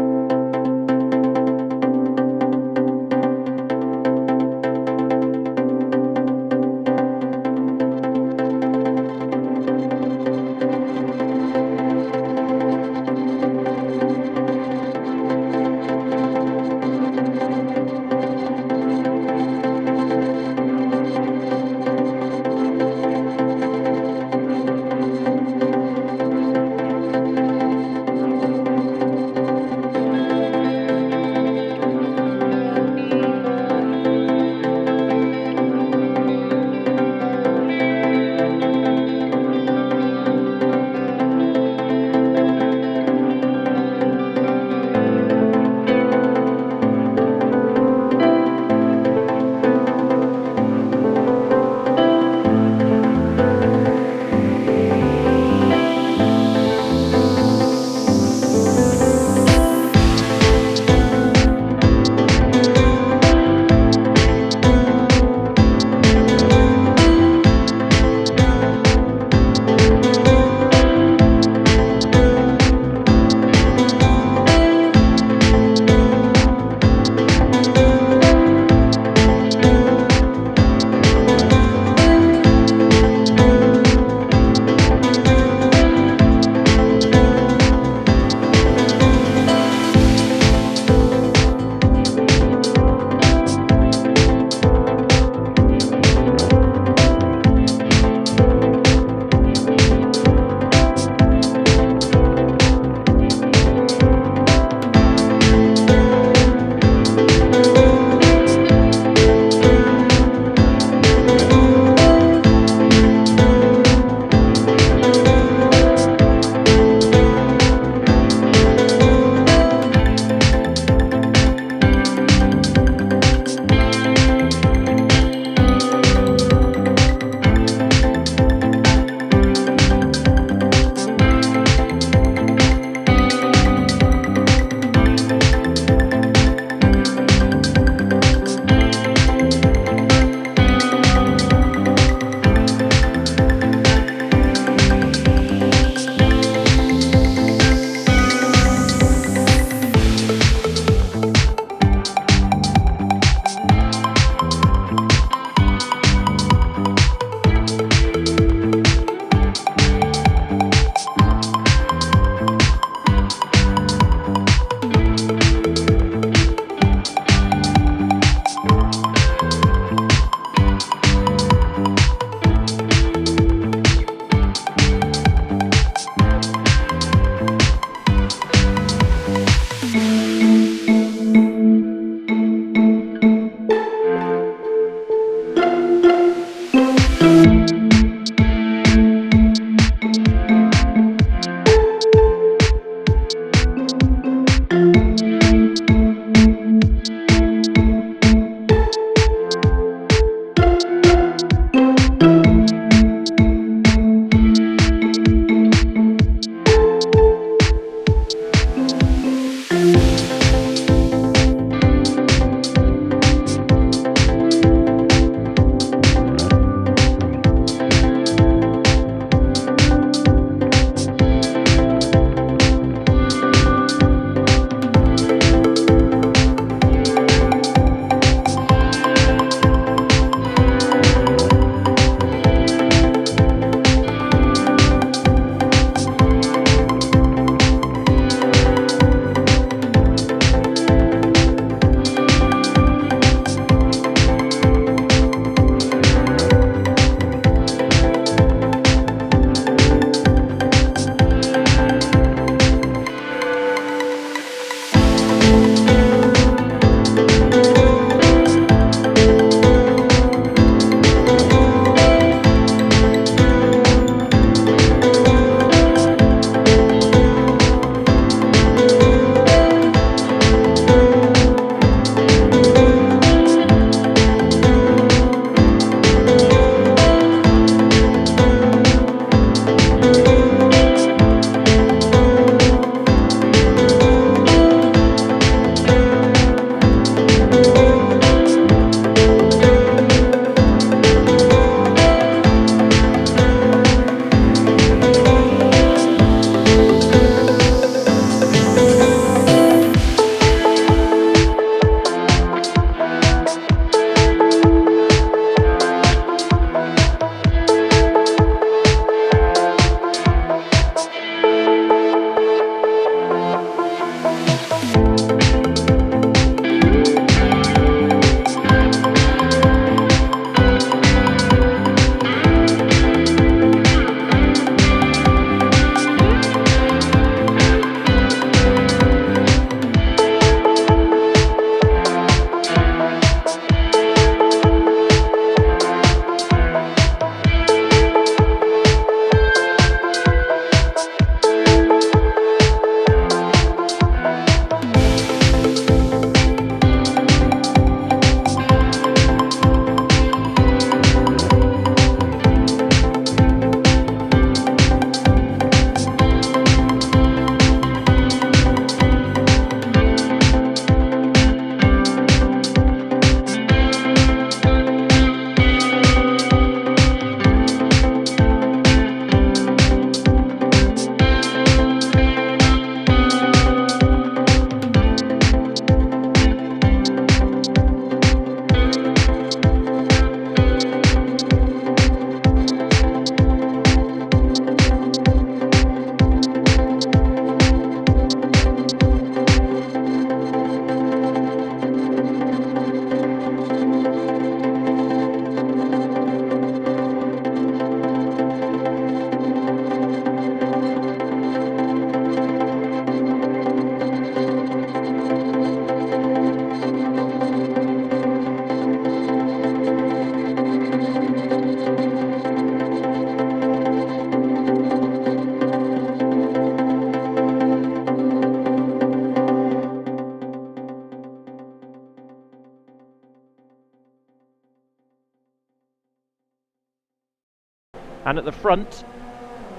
Speaker 3: And at the front,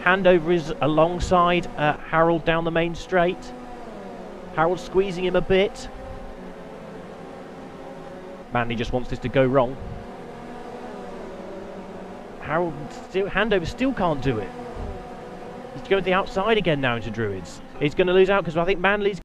Speaker 3: handover is alongside Harold down the main straight. Harold squeezing him a bit. Manley just wants this to go wrong. Harold still, handover still can't do it. He's going to the outside again now into Druids. He's going to lose out because I think Manley's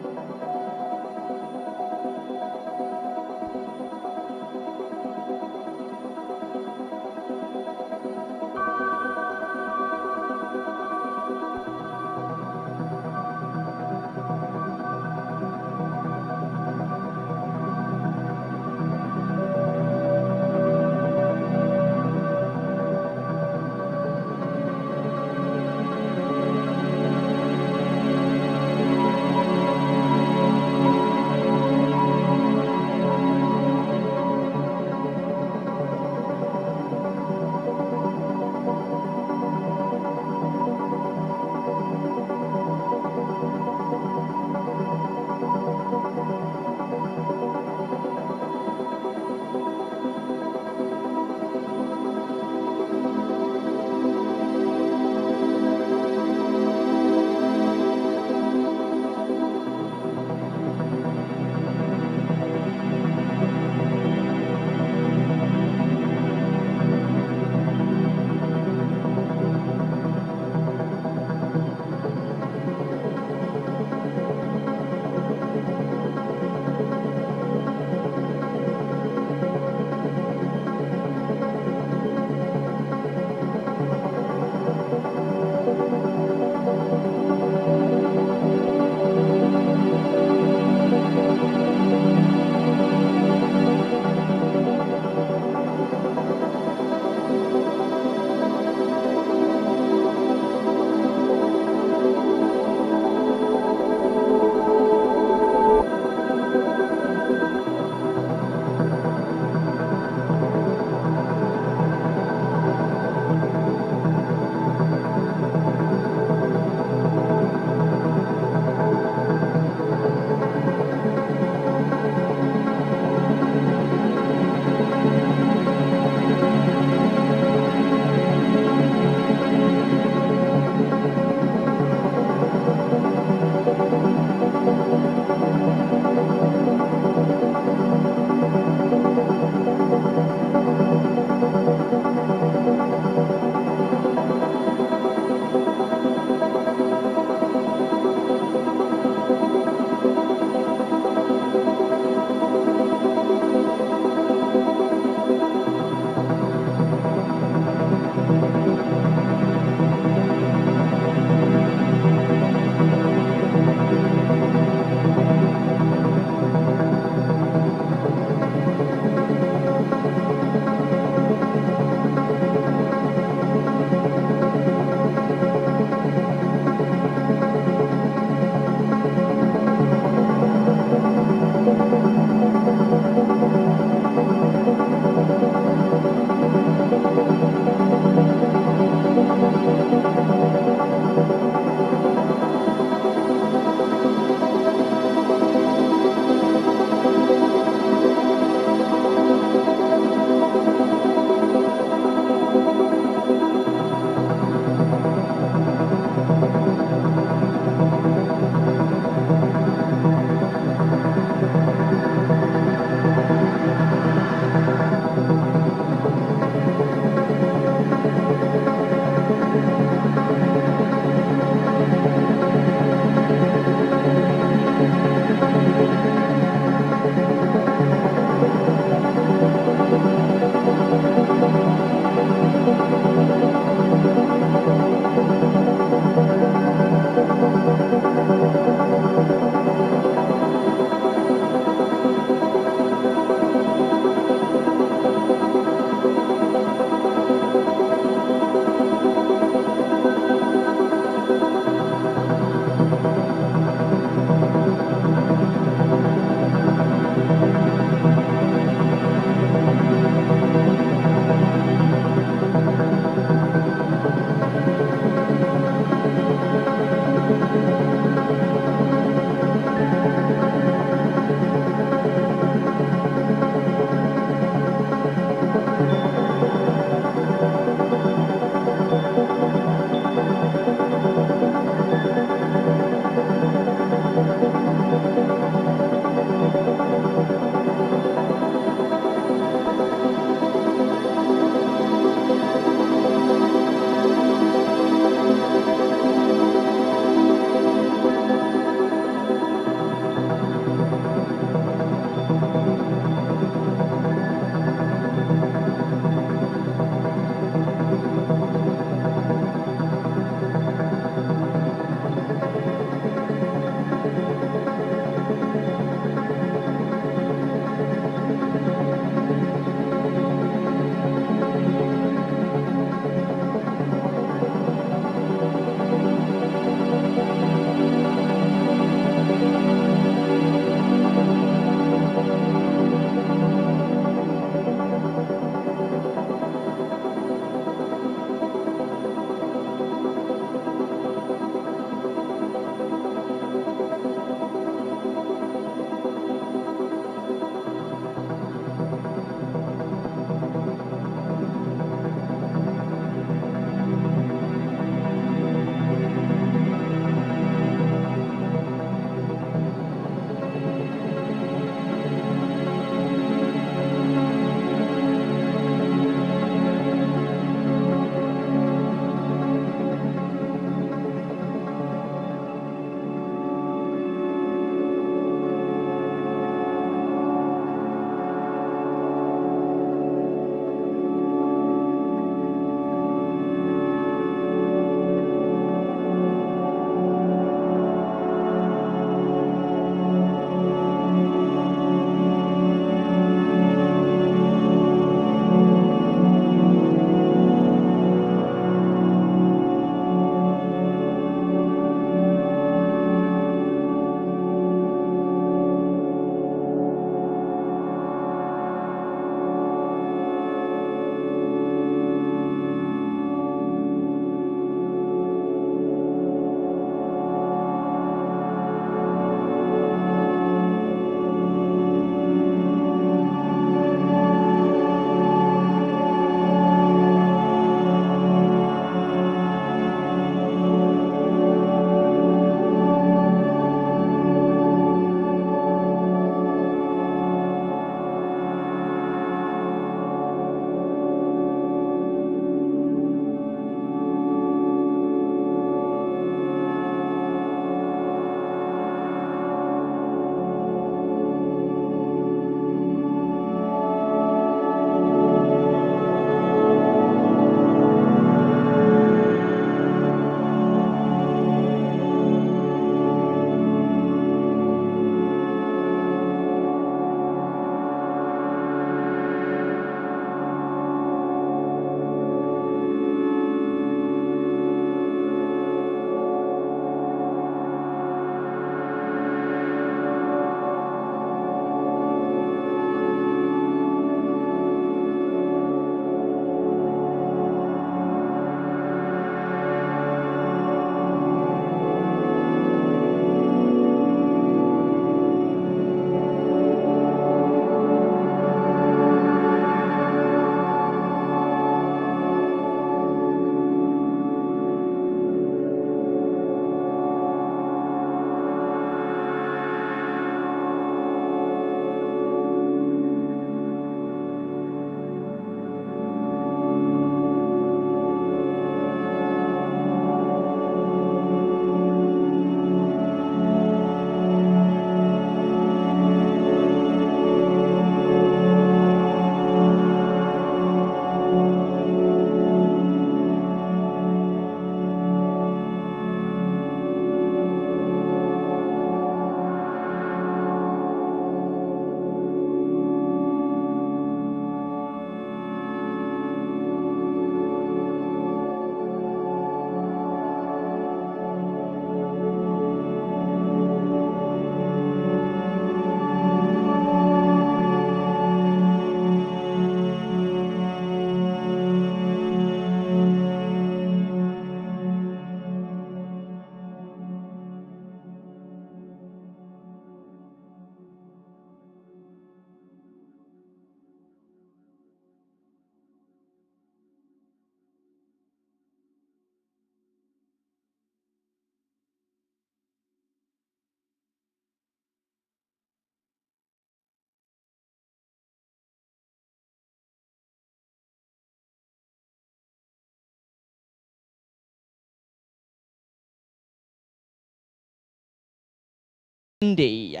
Speaker 8: Indy.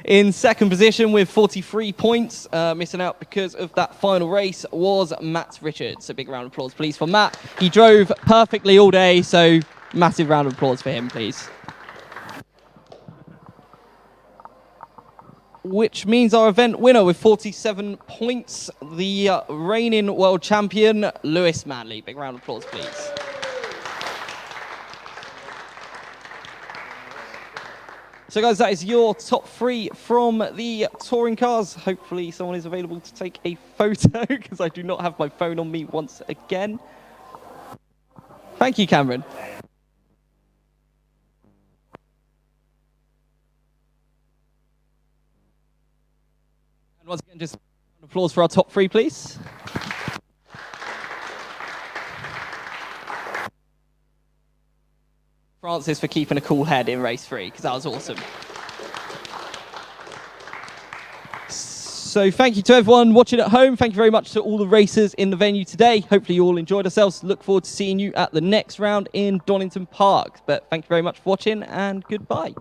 Speaker 8: In second position with 43 points, missing out because of that final race, was Matt Richards. A big round of applause, please, for Matt. He drove perfectly all day, so massive round of applause for him, please. Which means our event winner with 47 points, the reigning world champion, Lewis Manley. Big round of applause, please. So guys, that is your top 3 from the touring cars. Hopefully someone is available to take a photo, because I do not have my phone on me once again. Thank you, Cameron. And once again, just an applause for our top 3, please. Francis for keeping a cool head in race 3, because that was awesome. So thank you to everyone watching at home. Thank you very much to all the racers in the venue today. Hopefully you all enjoyed yourselves. Look forward to seeing you at the next round in Donington Park. But thank you very much for watching, and goodbye.